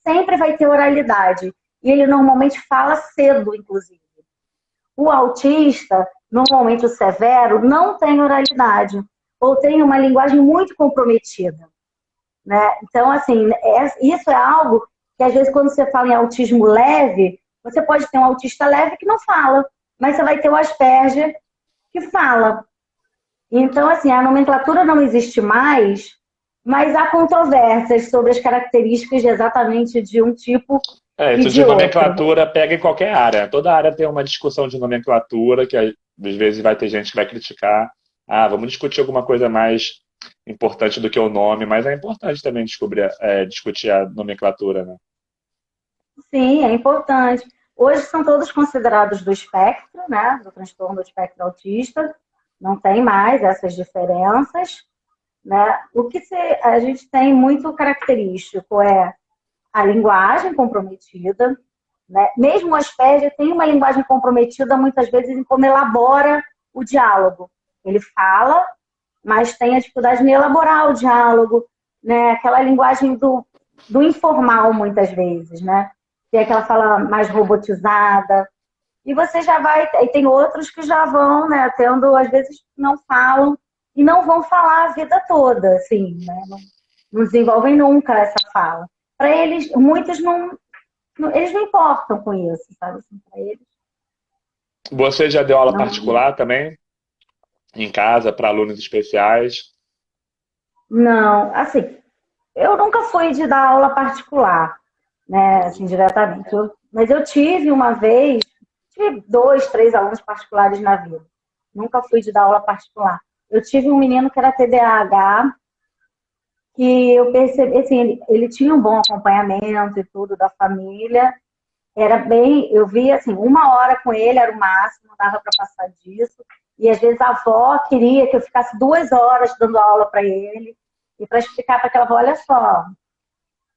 sempre vai ter oralidade, e ele normalmente fala cedo, inclusive. O autista, normalmente o severo, não tem oralidade, ou tem uma linguagem muito comprometida. Né? Então, assim, isso é algo que, às vezes, quando você fala em autismo leve, você pode ter um autista leve que não fala, mas você vai ter o Asperger que fala. Então, assim, a nomenclatura não existe mais, mas há controvérsias sobre as características exatamente de um tipo e Isso de de outro. nomenclatura pega em qualquer área. Toda área tem uma discussão de nomenclatura, que às vezes vai ter gente que vai criticar. Ah, vamos discutir alguma coisa mais importante do que o nome, mas é importante também discutir a nomenclatura, né? Sim, é importante. Hoje são todos considerados do espectro, né? Do transtorno do espectro autista. Não tem mais essas diferenças, né? A gente tem muito característico é a linguagem comprometida, né? Mesmo o Asperger tem uma linguagem comprometida muitas vezes em como elabora o diálogo. Ele fala, mas tem a dificuldade em elaborar o diálogo, né? Aquela linguagem do informal, muitas vezes, né? Tem aquela fala mais robotizada. E você já vai. E tem outros que já vão, né? Tendo, às vezes, não falam e não vão falar a vida toda, assim, né? Não desenvolvem nunca essa fala. Para eles, muitos eles não importam com isso, sabe? Assim, para eles, Você já deu aula não. particular também? Em casa, para alunos especiais? Não, assim, eu nunca fui de dar aula particular, né? Assim, diretamente. Mas eu tive uma vez, tive dois, três alunos particulares na vida. Nunca fui de dar aula particular. Eu tive um menino que era TDAH, que eu percebi, assim, ele tinha um bom acompanhamento e tudo da família. Era bem, eu via assim, 1 hora com ele era o máximo, não dava para passar disso. E às vezes a avó queria que eu ficasse 2 horas dando aula para ele e para explicar para aquela avó, olha só,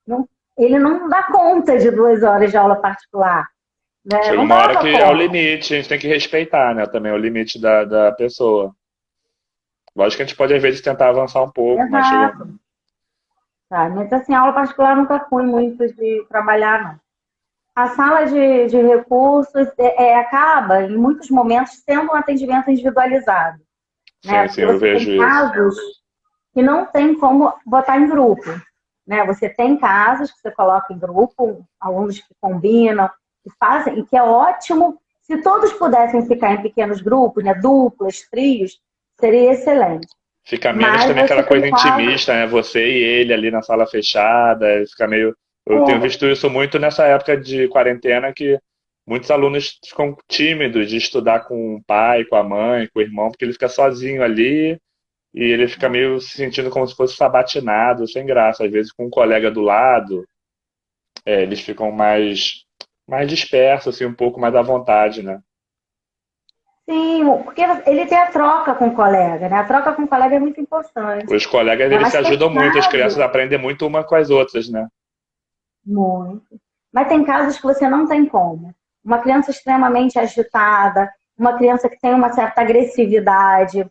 não, ele não dá conta de 2 horas de aula particular, né? Chega Não uma hora dava que é o conta. limite, a gente tem que respeitar, né? Também o limite da pessoa. Lógico que a gente pode, às vezes, tentar avançar um pouco, mas chega. Exato. Tá? Mas assim, aula particular nunca fui muito de trabalhar, não. A sala de recursos acaba, em muitos momentos, sendo um atendimento individualizado, né? Sim, sim, Porque eu você tem vejo isso. casos que não tem como botar em grupo, né? Você tem casos que você coloca em grupo, alunos que combinam, que fazem, e que é ótimo. Se todos pudessem ficar em pequenos grupos, né? Duplas, trios, seria excelente. Fica menos Mas também você aquela tem coisa casos. intimista, né? Você e ele ali na sala fechada, fica meio. Eu tenho visto isso muito nessa época de quarentena, que muitos alunos ficam tímidos de estudar com o pai, com a mãe, com o irmão, porque ele fica sozinho ali e ele fica meio se sentindo como se fosse sabatinado, sem graça. Às vezes com um colega do lado, eles ficam mais dispersos, assim, um pouco mais à vontade, né? Sim, porque ele tem a troca com o colega, né? A troca com o colega é muito importante. Os colegas, Né? eles se Mas tem ajudam muito, as crianças casos, aprendem muito uma com as outras, né? muito. Mas tem casos que você não tem como. Uma criança extremamente agitada, uma criança que tem uma certa agressividade.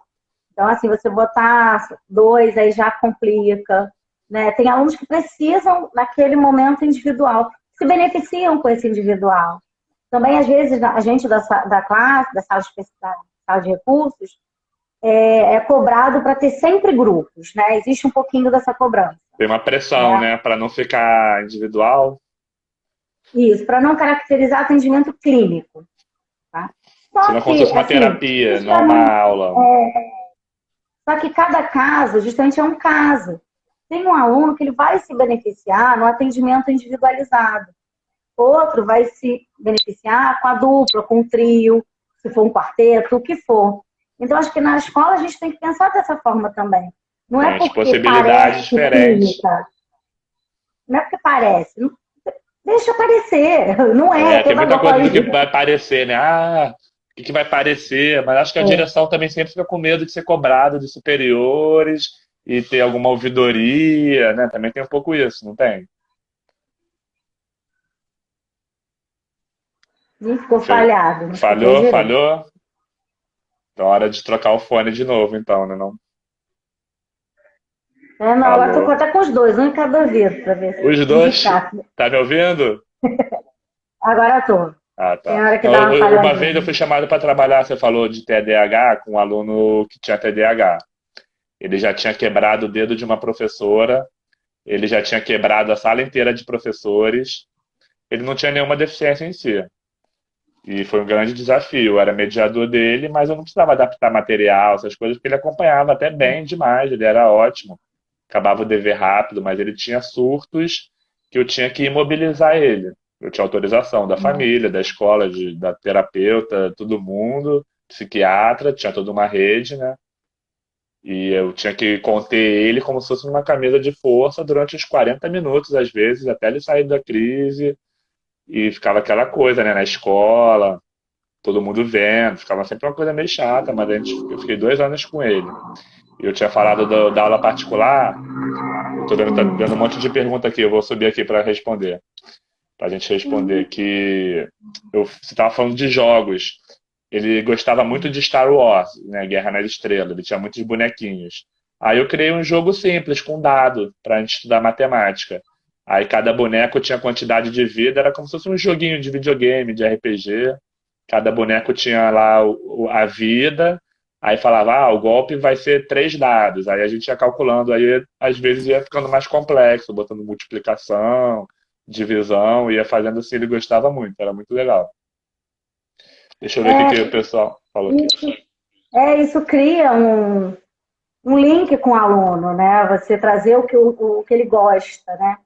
Então, assim, você botar dois aí já complica. Né? Tem alunos que precisam daquele momento individual, se beneficiam com esse individual. Também, às vezes, a gente da classe, da sala de recursos, é cobrado para ter sempre grupos, né? Existe um pouquinho dessa cobrança, Tem uma pressão, né? né? Para não ficar individual. Isso, para não caracterizar atendimento clínico, tá? Senão Só é como se que, fosse uma assim, terapia, não uma justamente, aula. só que cada caso, justamente, é um caso. Tem um aluno que ele vai se beneficiar no atendimento individualizado. Outro vai se beneficiar com a dupla, com o trio, se for um quarteto, o que for. Então, acho que na escola a gente tem que pensar dessa forma também. Não é Tem as porque possibilidades parece diferentes. clínica, não é porque parece. Deixa aparecer. Não é É, tem muita coisa do que pedagogia. vai parecer, né? Ah, o que vai parecer? Mas acho que a É, direção também sempre fica com medo de ser cobrado de superiores e ter alguma ouvidoria, né? Também tem um pouco isso, não tem? e ficou Che- falhado, não escutou Falhou, direito. falhou? Então, hora de trocar o fone de novo, então, né? Não? É, não, agora estou Alô? até com os dois, um em cada ouvido, para ver Os se dois? encaixa. Tá me ouvindo? Agora estou. Ah, Tem tá. hora que Não, dá uma uma vez eu fui falhadinha. chamado para trabalhar, você falou de TDAH, com um aluno que tinha TDAH. Ele já tinha quebrado o dedo de uma professora, ele já tinha quebrado a sala inteira de professores, ele não tinha nenhuma deficiência em si. E foi um grande desafio. Eu era mediador dele, mas eu não precisava adaptar material, essas coisas, porque ele acompanhava até bem demais, ele era ótimo. Acabava o dever rápido, mas ele tinha surtos que eu tinha que imobilizar ele. Eu tinha autorização da família, da escola, da terapeuta, todo mundo, psiquiatra, tinha toda uma rede, né? E eu tinha que conter ele como se fosse uma camisa de força durante uns 40 minutos, às vezes, até ele sair da crise. E ficava aquela coisa, né? Na escola, todo mundo vendo, ficava sempre uma coisa meio chata, mas eu fiquei 2 anos com ele. E eu tinha falado da aula particular, eu tô vendo, tá vendo um monte de pergunta aqui, eu vou subir aqui para responder, para a gente responder, que você estava falando de jogos. Ele gostava muito de Star Wars, né? Guerra nas Estrelas, ele tinha muitos bonequinhos. Aí eu criei um jogo simples, com dado, para a gente estudar matemática. Aí cada boneco tinha quantidade de vida, era como se fosse um joguinho de videogame, de RPG. Cada boneco tinha lá a vida, aí falava, o golpe vai ser 3 dados. Aí a gente ia calculando, aí às vezes ia ficando mais complexo, botando multiplicação, divisão, ia fazendo assim, ele gostava muito, era muito legal. Deixa eu ver o que É, o pessoal falou aqui. isso, isso cria um link com o aluno, né? Você trazer o que ele gosta, né?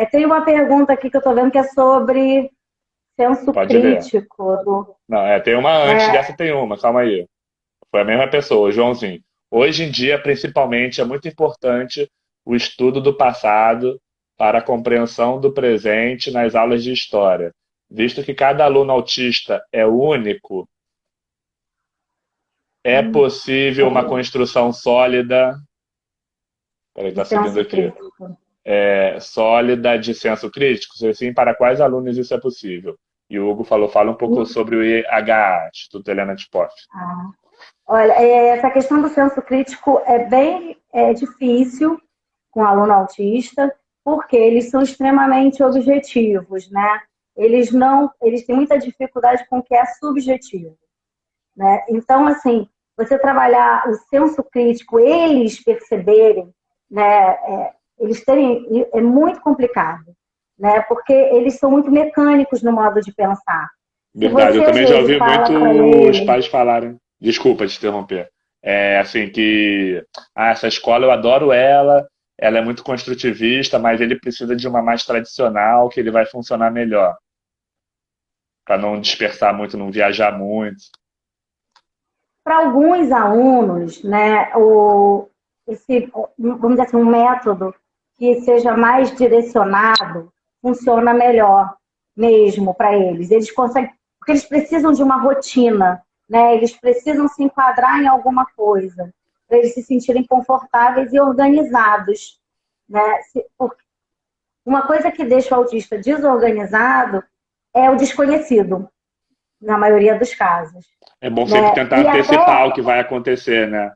Tem uma pergunta aqui que eu estou vendo que é sobre senso Pode ler. crítico, Não, tem uma antes né? dessa, tem uma, calma aí. Foi a mesma pessoa, o Joãozinho. Hoje em dia, principalmente, é muito importante o estudo do passado para a compreensão do presente nas aulas de história. Visto que cada aluno autista é único, é possível uma construção sólida. Peraí, De está subindo senso aqui. crítico. Sólida de senso crítico? Se sim, para quais alunos isso é possível? E o Hugo fala um pouco sobre o IHA, Instituto Helena de Poff. Olha, essa questão do senso crítico é bem difícil com o aluno autista, porque eles são extremamente objetivos, né? Eles têm muita dificuldade com o que é subjetivo, né? Então, assim, você trabalhar o senso crítico, eles perceberem, né? Eles terem, é muito complicado, né? Porque eles são muito mecânicos no modo de pensar. Se Verdade, você eu às também já vezes ouvi fala muito para os ele, pais falarem. Desculpa te interromper. É assim que essa escola eu adoro ela é muito construtivista, mas ele precisa de uma mais tradicional que ele vai funcionar melhor, para não dispersar muito, não viajar muito. para alguns alunos, né, vamos dizer assim, um método que seja mais direcionado funciona melhor mesmo para eles. Eles conseguem, porque eles precisam de uma rotina, né? Eles precisam se enquadrar em alguma coisa para eles se sentirem confortáveis e organizados, né? Uma coisa que deixa o autista desorganizado é o desconhecido, na maioria dos casos, É bom sempre né? tentar E antecipar até o que vai acontecer, né?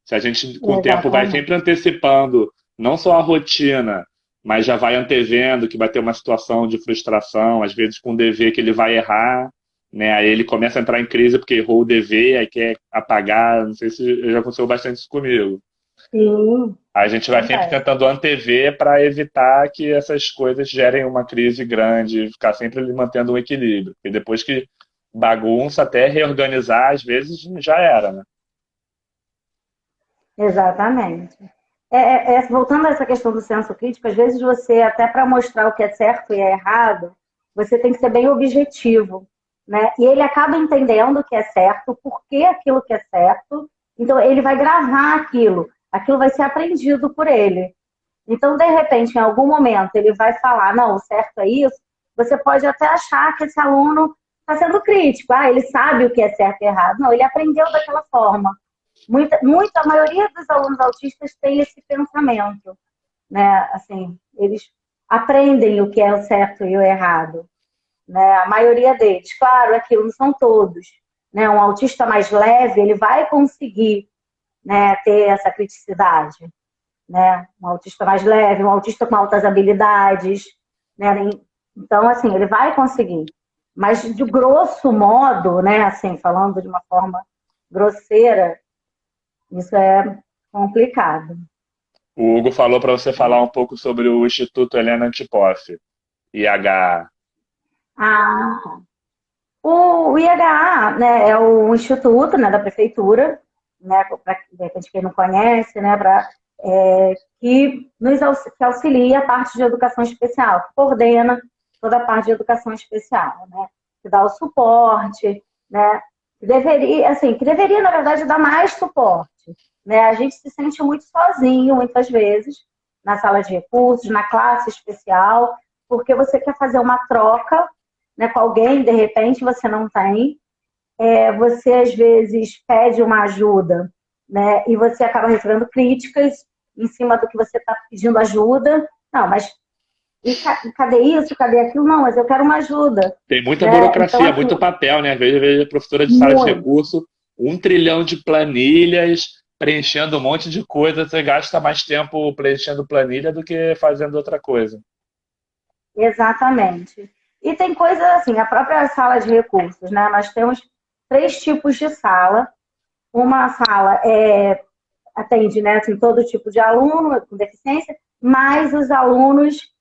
Se a gente, com o tempo, vai exatamente. sempre antecipando, não só a rotina, mas já vai antevendo que vai ter uma situação de frustração, às vezes com um dever que ele vai errar, né? Aí ele começa a entrar em crise porque errou o dever, aí quer apagar. Não sei se já aconteceu bastante isso comigo. Sim, A gente vai sempre acontece. tentando antever para evitar que essas coisas gerem uma crise grande, ficar sempre ali mantendo um equilíbrio. E depois que bagunça, até reorganizar, às vezes já era, né? Exatamente. Voltando a essa questão do senso crítico, às vezes você, até para mostrar o que é certo e é errado, você tem que ser bem objetivo, né? E ele acaba entendendo o que é certo, por que aquilo que é certo, então ele vai gravar aquilo vai ser aprendido por ele. Então, de repente, em algum momento, ele vai falar, não, o certo é isso, você pode até achar que esse aluno está sendo crítico, ele sabe o que é certo e errado. Não, ele aprendeu daquela forma. A maioria dos alunos autistas tem esse pensamento, né? Assim, eles aprendem o que é o certo e o errado, né? A maioria deles, claro, aquilo não são todos, né? Um autista mais leve, ele vai conseguir, né, ter essa criticidade, né? Um autista mais leve, um autista com altas habilidades, né? Então, assim, ele vai conseguir. Mas, de grosso modo, né, assim, falando de uma forma grosseira, isso é complicado. O Hugo falou para você falar um pouco sobre o Instituto Helena Antipoff, IH. Ah, o IHA, né, é o instituto, né, da prefeitura, né, para quem não conhece, né, que auxilia a parte de educação especial, que coordena toda a parte de educação especial, né, que dá o suporte, né, que deveria, na verdade, dar mais suporte, né, a gente se sente muito sozinho, muitas vezes, na sala de recursos, na classe especial, porque você quer fazer uma troca, né, com alguém, de repente você não tem, você às vezes pede uma ajuda, né, e você acaba recebendo críticas em cima do que você está pedindo ajuda. Não, mas cadê isso? Cadê aquilo? Não, mas eu quero uma ajuda, Tem muita né? Então, burocracia, assim, muito papel, né? Às vezes eu vejo a professora de sala de muito. recurso, 1 trilhão de planilhas, preenchendo um monte de coisa. Você gasta mais tempo preenchendo planilha do que fazendo outra coisa. Exatamente. E tem coisas assim, a própria sala de recursos, né? Nós temos três tipos de sala. Uma sala atende, né, assim, todo tipo de aluno com deficiência, mais os alunos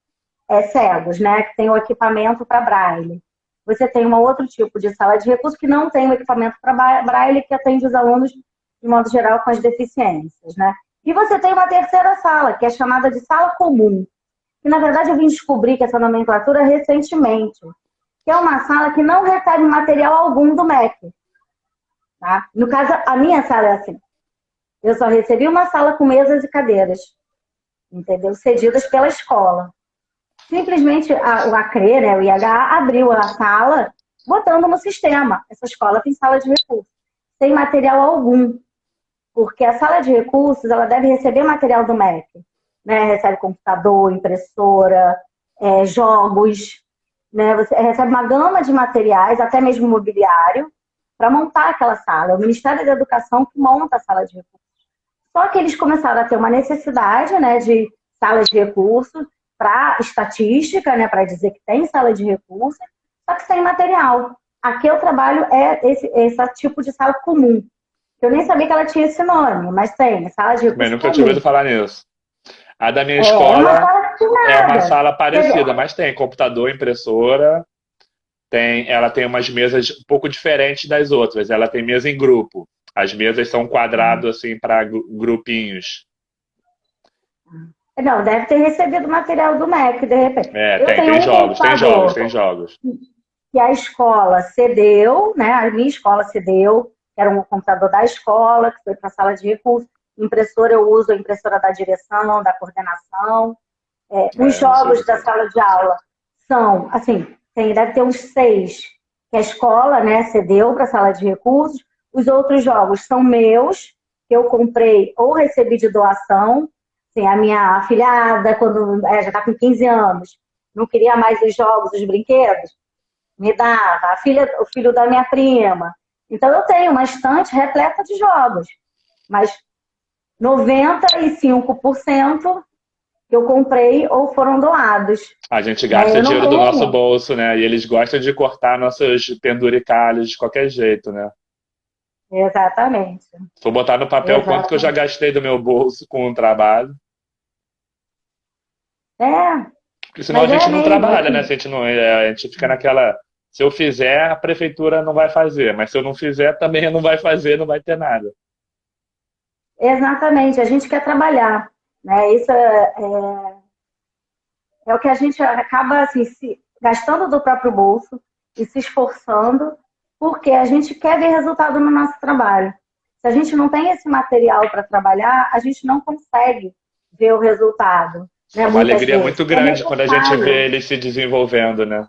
cegos, né, que tem o equipamento para braille. Você tem um outro tipo de sala de recursos que não tem o equipamento para braille, que atende os alunos, de modo geral, com as deficiências, né? E você tem uma terceira sala, que é chamada de sala comum. E, na verdade, eu vim descobrir que essa nomenclatura recentemente, que é uma sala que não recebe material algum do MEC. Tá? No caso, a minha sala é assim. Eu só recebi uma sala com mesas e cadeiras, entendeu? Cedidas pela escola. Simplesmente o ACRE, né, o IH, abriu a sala botando no sistema. Essa escola tem sala de recursos. Sem material algum. Porque a sala de recursos, ela deve receber material do MEC. Né? Recebe computador, impressora, jogos. Né? Você recebe uma gama de materiais, até mesmo mobiliário, para montar aquela sala. É o Ministério da Educação que monta a sala de recursos. Só que eles começaram a ter uma necessidade, né, de salas de recursos para estatística, né, para dizer que tem sala de recursos, só que sem material. Aqui eu trabalho esse tipo de sala comum. Eu nem sabia que ela tinha esse nome, mas tem, sala de Também recursos nunca tinha comum. ouvido falar nisso. A da minha É uma escola sala que é uma nada. sala parecida, mas tem computador, impressora, ela tem umas mesas um pouco diferentes das outras. Ela tem mesa em grupo. As mesas são quadrados assim para grupinhos. Não, deve ter recebido material do MEC, de repente. É, Eu tenho tem um jogos, tem jogos, computador tem jogos. que a escola cedeu, né? A minha escola cedeu, que era um computador da escola, que foi para a sala de recursos. Impressora eu uso a impressora da direção, da coordenação. Os Não sei jogos da dizer. sala de aula são, assim, deve ter uns 6 que a escola, né, cedeu para a sala de recursos. Os outros jogos são meus, que eu comprei ou recebi de doação. Assim, a minha afilhada, quando já está com 15 anos, não queria mais os jogos, os brinquedos, me dava. O filho da minha prima. Então eu tenho uma estante repleta de jogos, mas 95% que eu comprei ou foram doados. A gente Né? gasta Eu não dinheiro do nosso tenho. bolso, né? E eles gostam de cortar nossos penduricalhos de qualquer jeito, né? Exatamente. Se for botar no papel quanto que eu já Exatamente. gastei do meu bolso com o trabalho. É, Porque senão a mas é gente não mesmo, trabalha, né? assim. Se a gente não, a gente fica naquela. Se eu fizer, a prefeitura não vai fazer. Mas se eu não fizer, também não vai fazer, não vai ter nada. Exatamente, a gente quer trabalhar. Né? Isso é o que a gente acaba assim, gastando do próprio bolso e se esforçando, porque a gente quer ver resultado no nosso trabalho. Se a gente não tem esse material para trabalhar, a gente não consegue ver o resultado, É né? uma Muitas alegria vezes. muito É grande quando a gente vê necessário. ele se desenvolvendo, né?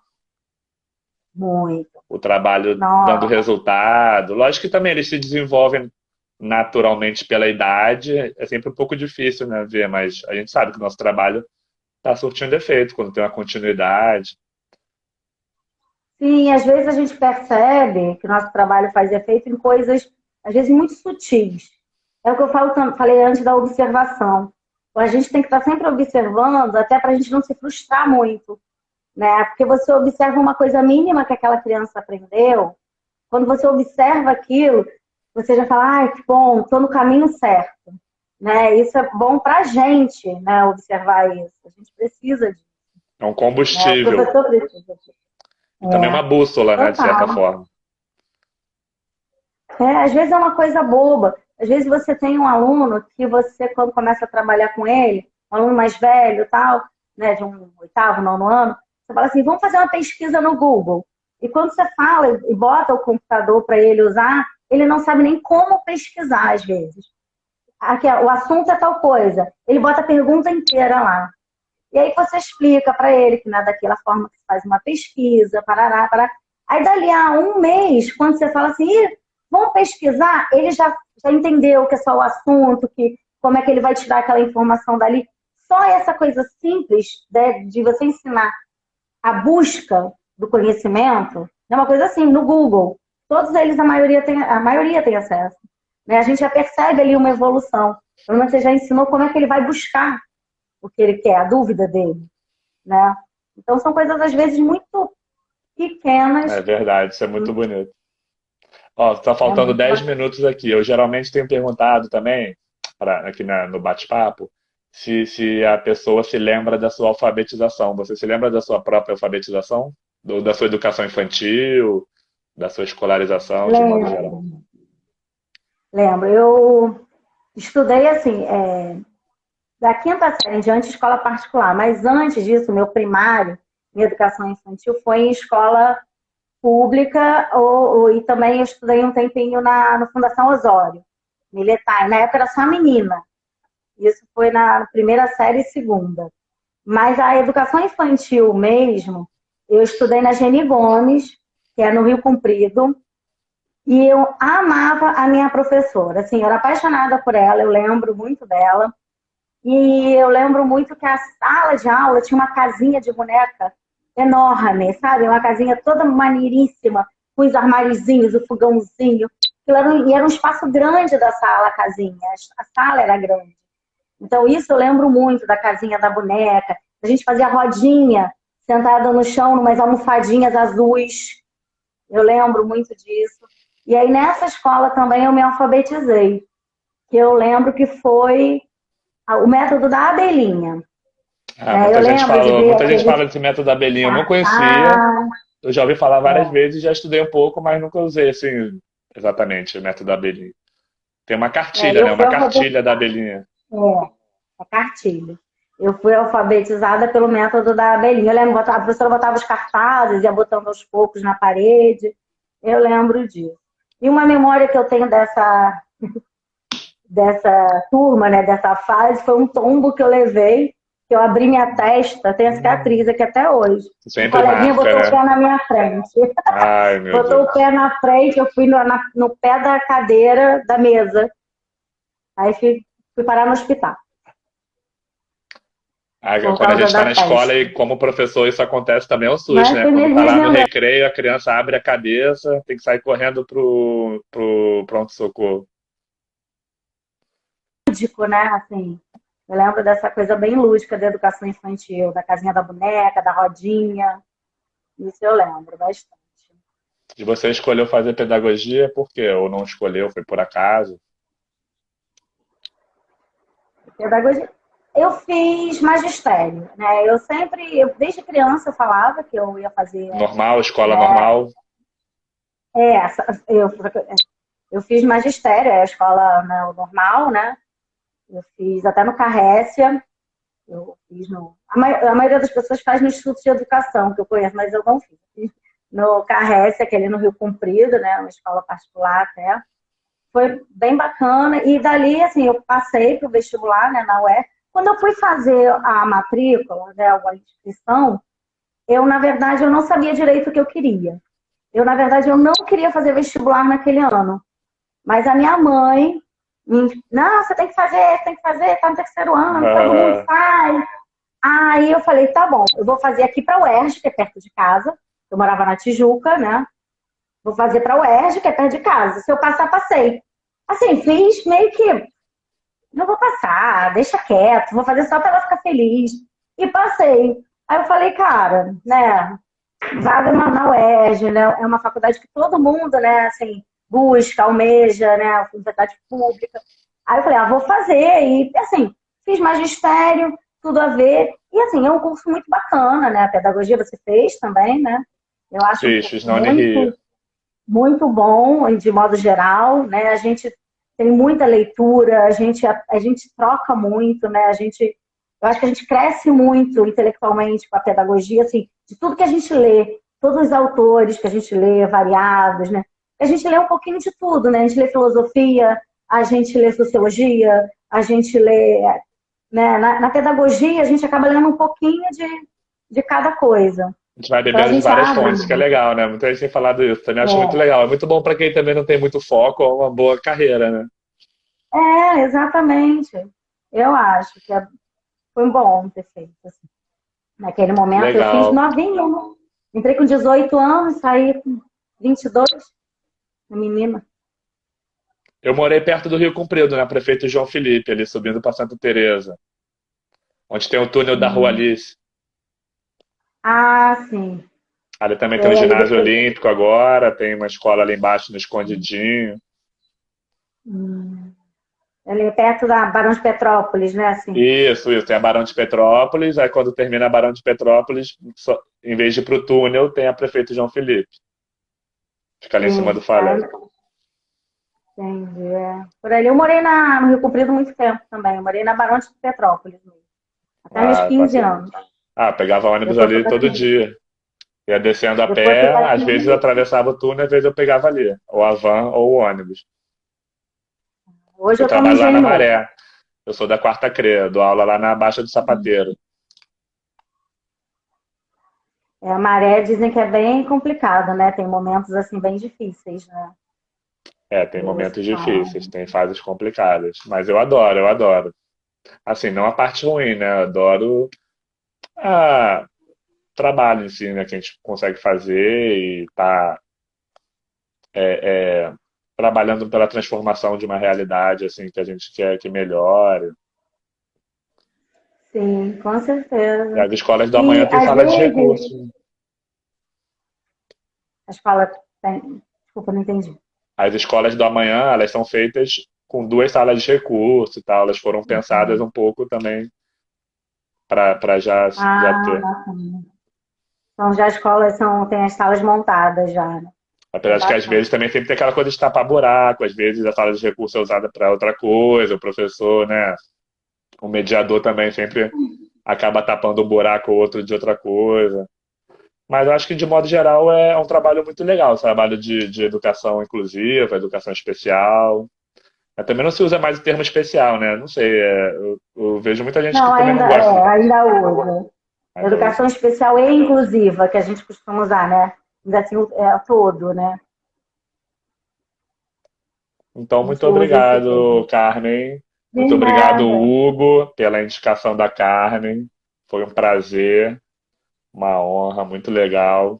Muito. O trabalho dando Nossa, resultado. Lógico que também eles se desenvolvem naturalmente pela idade. É sempre um pouco difícil, né, ver, mas a gente sabe que o nosso trabalho está surtindo efeito quando tem uma continuidade. sim, às vezes a gente percebe que o nosso trabalho faz efeito em coisas, às vezes, muito sutis. É o que eu falei antes da observação. A gente tem que estar sempre observando, até para a gente não se frustrar muito, né? Porque você observa uma coisa mínima que aquela criança aprendeu, quando você observa aquilo, você já fala, ai, que bom, estou no caminho certo. Né? Isso é bom para a gente, né? Observar isso. A gente precisa disso. É um Né? O combustível professor precisa disso. e também uma bússola, né, de certa Total. forma. Às vezes é uma coisa boba. Às vezes você tem um aluno que você, quando começa a trabalhar com ele, um aluno mais velho, tal, né, de um oitavo, nono ano, você fala assim, vamos fazer uma pesquisa no Google. E quando você fala e bota o computador para ele usar, ele não sabe nem como pesquisar, às vezes. Aqui, o assunto é tal coisa. Ele bota a pergunta inteira lá. E aí você explica para ele que não é daquela forma que se faz uma pesquisa, parará, parará. Aí dali a um mês, quando você fala assim, vamos pesquisar, ele já entendeu que é só o assunto, que como é que ele vai tirar aquela informação dali. Só essa coisa simples, né, de você ensinar a busca do conhecimento, é uma coisa assim, no Google. Todos eles, a maioria tem acesso. Né? A gente já percebe ali uma evolução. Pelo menos você já ensinou como é que ele vai buscar o que ele quer, a dúvida dele. Né? Então são coisas às vezes muito É pequenas. verdade, isso é muito bonito. Ó, tá É faltando muito 10 bacana. minutos aqui. Eu geralmente tenho perguntado também, aqui no bate-papo, se a pessoa se lembra da sua alfabetização. Você se lembra da sua própria alfabetização? Da sua educação infantil, da sua escolarização, de modo geral? Lembro, lembro. Eu estudei assim, da quinta série em diante, escola particular, mas antes disso, meu primário, minha educação infantil foi em escola pública e também eu estudei um tempinho no Fundação Osório, militar. Na época era só menina. Isso foi na primeira série e segunda. Mas a educação infantil mesmo, eu estudei na Geni Gomes, que é no Rio Comprido, e eu amava a minha professora. Assim, eu era apaixonada por ela, eu lembro muito dela. E eu lembro muito que a sala de aula tinha uma casinha de boneca enorme, sabe? Uma casinha toda maneiríssima, com os armáriozinhos, o fogãozinho. E era um espaço grande da sala, a casinha. A sala era grande. Então, isso eu lembro muito da casinha da boneca. A gente fazia rodinha, sentada no chão, numas almofadinhas azuis. Eu lembro muito disso. E aí, nessa escola também eu me alfabetizei. Que eu lembro que foi o método da abelhinha. Ah, Né? Eu lembro de ver muita gente aqueles fala desse método da abelhinha. Eu não conhecia, cartazes. eu já ouvi falar várias É. vezes, já estudei um pouco, mas nunca usei assim exatamente o método da abelhinha. Tem uma cartilha, Eu né? fui Uma cartilha da abelhinha. a cartilha. Eu fui alfabetizada pelo método da abelhinha. Eu lembro, a professora botava os cartazes, ia botando aos poucos na parede. Eu lembro disso. E uma memória que eu tenho dessa turma, né, dessa fase, foi um tombo que eu levei, que eu abri minha testa, tem a cicatriz aqui até hoje. O Sempre coleguinha marca, botou o né? pé na minha frente. Ai, meu Botou o Deus. pé na frente, eu fui no pé da cadeira da mesa. Aí fui parar no hospital, Ah, por quando a gente causa está da na escola testa. e como professor isso acontece também é um SUS, Mas né? foi Quando tá lá no negligentemente recreio, a criança abre a cabeça, tem que sair correndo pro pronto-socorro. lúdico, né? Assim, eu lembro dessa coisa bem lúdica da educação infantil, da casinha da boneca, da rodinha. Isso eu lembro bastante. E você escolheu fazer pedagogia por quê? Ou não escolheu, foi por acaso? Pedagogia. Eu fiz magistério, né? Desde criança, eu falava que eu ia fazer, Normal, escola né? normal? Essa, eu fiz magistério, é a escola, né, normal, né? Eu fiz até no Carrécia, eu fiz a maioria das pessoas faz no Instituto de Educação, que eu conheço, mas eu não fiz. Fiz no Carrécia, que é ali no Rio Comprido, né? Uma escola particular até. Foi bem bacana. E dali, assim, eu passei para o vestibular, né, na UER. Quando eu fui fazer a matrícula, né, a inscrição, na verdade, eu não sabia direito o que eu queria. Na verdade, eu não queria fazer vestibular naquele ano. Mas a minha mãe, não, você tem que fazer, tá no terceiro ano, todo mundo faz. Aí eu falei, tá bom, eu vou fazer aqui para a UERJ, que é perto de casa. Eu morava na Tijuca, né? Vou fazer para a UERJ, que é perto de casa. Se eu passar, passei. Assim, fiz meio que, não vou passar, deixa quieto, vou fazer só para ela ficar feliz. E passei. Aí eu falei, cara, né? Vaga na UERJ, né? É uma faculdade que todo mundo, né, assim, busca, almeja, né? A faculdade pública. Aí eu falei, vou fazer. E, assim, fiz magistério, tudo a ver. E, assim, é um curso muito bacana, né? A pedagogia você fez também, né? Eu acho um Fiz curso na Unirio. muito bom, de modo geral, né? A gente tem muita leitura, a gente troca muito, né? Eu acho que a gente cresce muito intelectualmente com a pedagogia, assim, de tudo que a gente lê, todos os autores que a gente lê, variados, né? A gente lê um pouquinho de tudo, né? A gente lê filosofia, a gente lê sociologia, a gente lê, né? Na pedagogia a gente acaba lendo um pouquinho de cada coisa. A gente vai Então a bebendo de gente várias abre. fontes, que é legal, né? Muita gente tem falado isso, também acho muito É, legal. É muito bom para quem também não tem muito foco ou uma boa carreira, né? exatamente. Eu acho que foi bom ter feito. Assim. Naquele momento eu fiz Legal. novinha, né? Entrei com 18 anos, saí com 22, menina. Eu morei perto do Rio Comprido, né? Prefeito João Felipe, ali subindo para Santa Teresa, onde tem o túnel da Rua Hum. Alice. Ah, sim. Ali também tem um Sei, ali ginásio depois. olímpico agora, tem uma escola ali embaixo no Escondidinho. Hum, ali perto da Barão de Petrópolis, né? Assim. Isso. Tem a Barão de Petrópolis, aí quando termina a Barão de Petrópolis, em vez de ir pro túnel, tem a Prefeito João Felipe. Fica ali em cima do Sim, Falé. entendi. É. Por ali eu morei no Rio Comprido muito tempo também. Eu morei na Barão de Petrópolis mesmo. Até meus Ah, 15 bacana. anos. Ah, pegava ônibus Depois fui ali para todo Quinze. dia. Ia descendo a Depois fui pé, para às vezes eu Quinze. atravessava o túnel, às vezes eu pegava ali, ou a van ou o ônibus. Hoje Eu eu estou no trabalho lá na Engenho Novo. Maré. Eu sou da Quarta CRE, dou aula lá na Baixa do Sapateiro. É, a maré dizem que é bem complicado, né? Tem momentos assim bem difíceis, né? É, tem Eles momentos falam. difíceis, tem fases complicadas, mas eu adoro, eu adoro. Assim, não a parte ruim, né? Eu adoro o trabalho em si, né? Que a gente consegue fazer e tá trabalhando pela transformação de uma realidade, assim, que a gente quer que melhore. Sim, com E certeza. as escolas da manhã E têm às sala de vezes recursos. a escola tem. Desculpa, não entendi. As escolas da manhã, elas são feitas com duas salas de recurso e tal. Elas foram pensadas um pouco também para já Ah, ter. bacana. Então já as escolas têm as salas montadas já, né? É Apesar de que às bacana. vezes também sempre tem aquela coisa de tapar buraco, às vezes a sala de recurso é usada para outra coisa, o professor, né? O mediador também sempre acaba tapando um buraco ou outro de outra coisa. Mas eu acho que, de modo geral, é um trabalho muito legal, esse trabalho de educação inclusiva, educação especial. Mas também não se usa mais o termo especial, né? Não sei, eu vejo muita gente que Não, também não gosta. ainda usa. Ainda Educação usa. especial e inclusiva, que a gente costuma usar, né? Ainda assim, é todo, né? Então, A muito gente usa esse obrigado, termo. Carmen. De Muito obrigado, nada. Hugo, pela indicação da Carmen. Foi um prazer, uma honra, muito legal.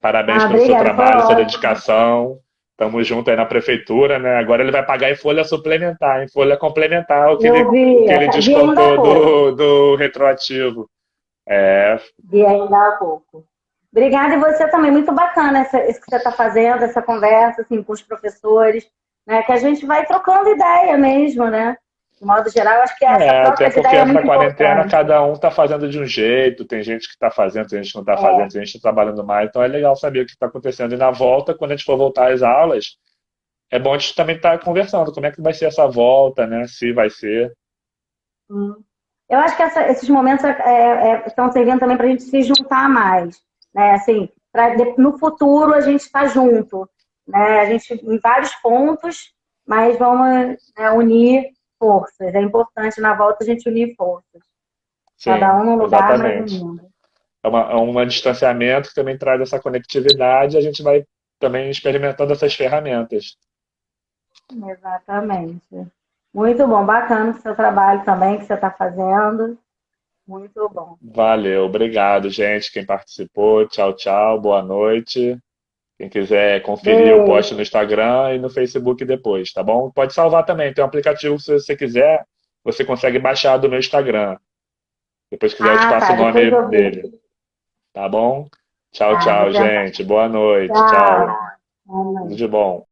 Parabéns Ah, pelo seu obrigada, foi trabalho, sua ótimo. dedicação. Estamos juntos aí na prefeitura, né? Agora ele vai pagar em folha suplementar, em folha complementar Eu o que vi, ele vi ainda há descontou pouco. do retroativo. É, Vi ainda há pouco. Obrigada, e você também. Muito bacana isso que você está fazendo, essa conversa assim, com os professores, né? Que a gente vai trocando ideia mesmo, né? De modo geral, eu acho que essa até troca de porque ideia é essa muito quarentena importante. cada um tá fazendo de um jeito, tem gente que tá fazendo, tem gente que não tá fazendo, É, tem gente que tá trabalhando mais, então é legal saber o que está acontecendo. E na volta, quando a gente for voltar às aulas, é bom a gente também estar conversando, como é que vai ser essa volta, né? Se vai ser. hum. Eu acho que esses momentos estão servindo também para a gente se juntar mais, né? Assim, para no futuro a gente estar junto, né? A gente em vários pontos, mas vamos, né, unir forças. É importante na volta a gente unir forças. Cada Sim, um num lugar, mas exatamente. unindo. É um distanciamento que também traz essa conectividade, e a gente vai também experimentando essas ferramentas. Exatamente. Muito bom, bacana o seu trabalho também que você está fazendo. Muito bom. Valeu, obrigado, gente, quem participou. Tchau, tchau, boa noite. Quem quiser conferir, eu posto Beijo. no Instagram e no Facebook depois, tá bom? Pode salvar também, tem um aplicativo, se você quiser, você consegue baixar do meu Instagram. Depois, se quiser, eu te Ah, passo o tá. Depois nome eu dele, vi. tá bom? Tchau, Tá, vou tchau, tentar. gente. Boa noite. Tchau. Tchau. Tudo de bom.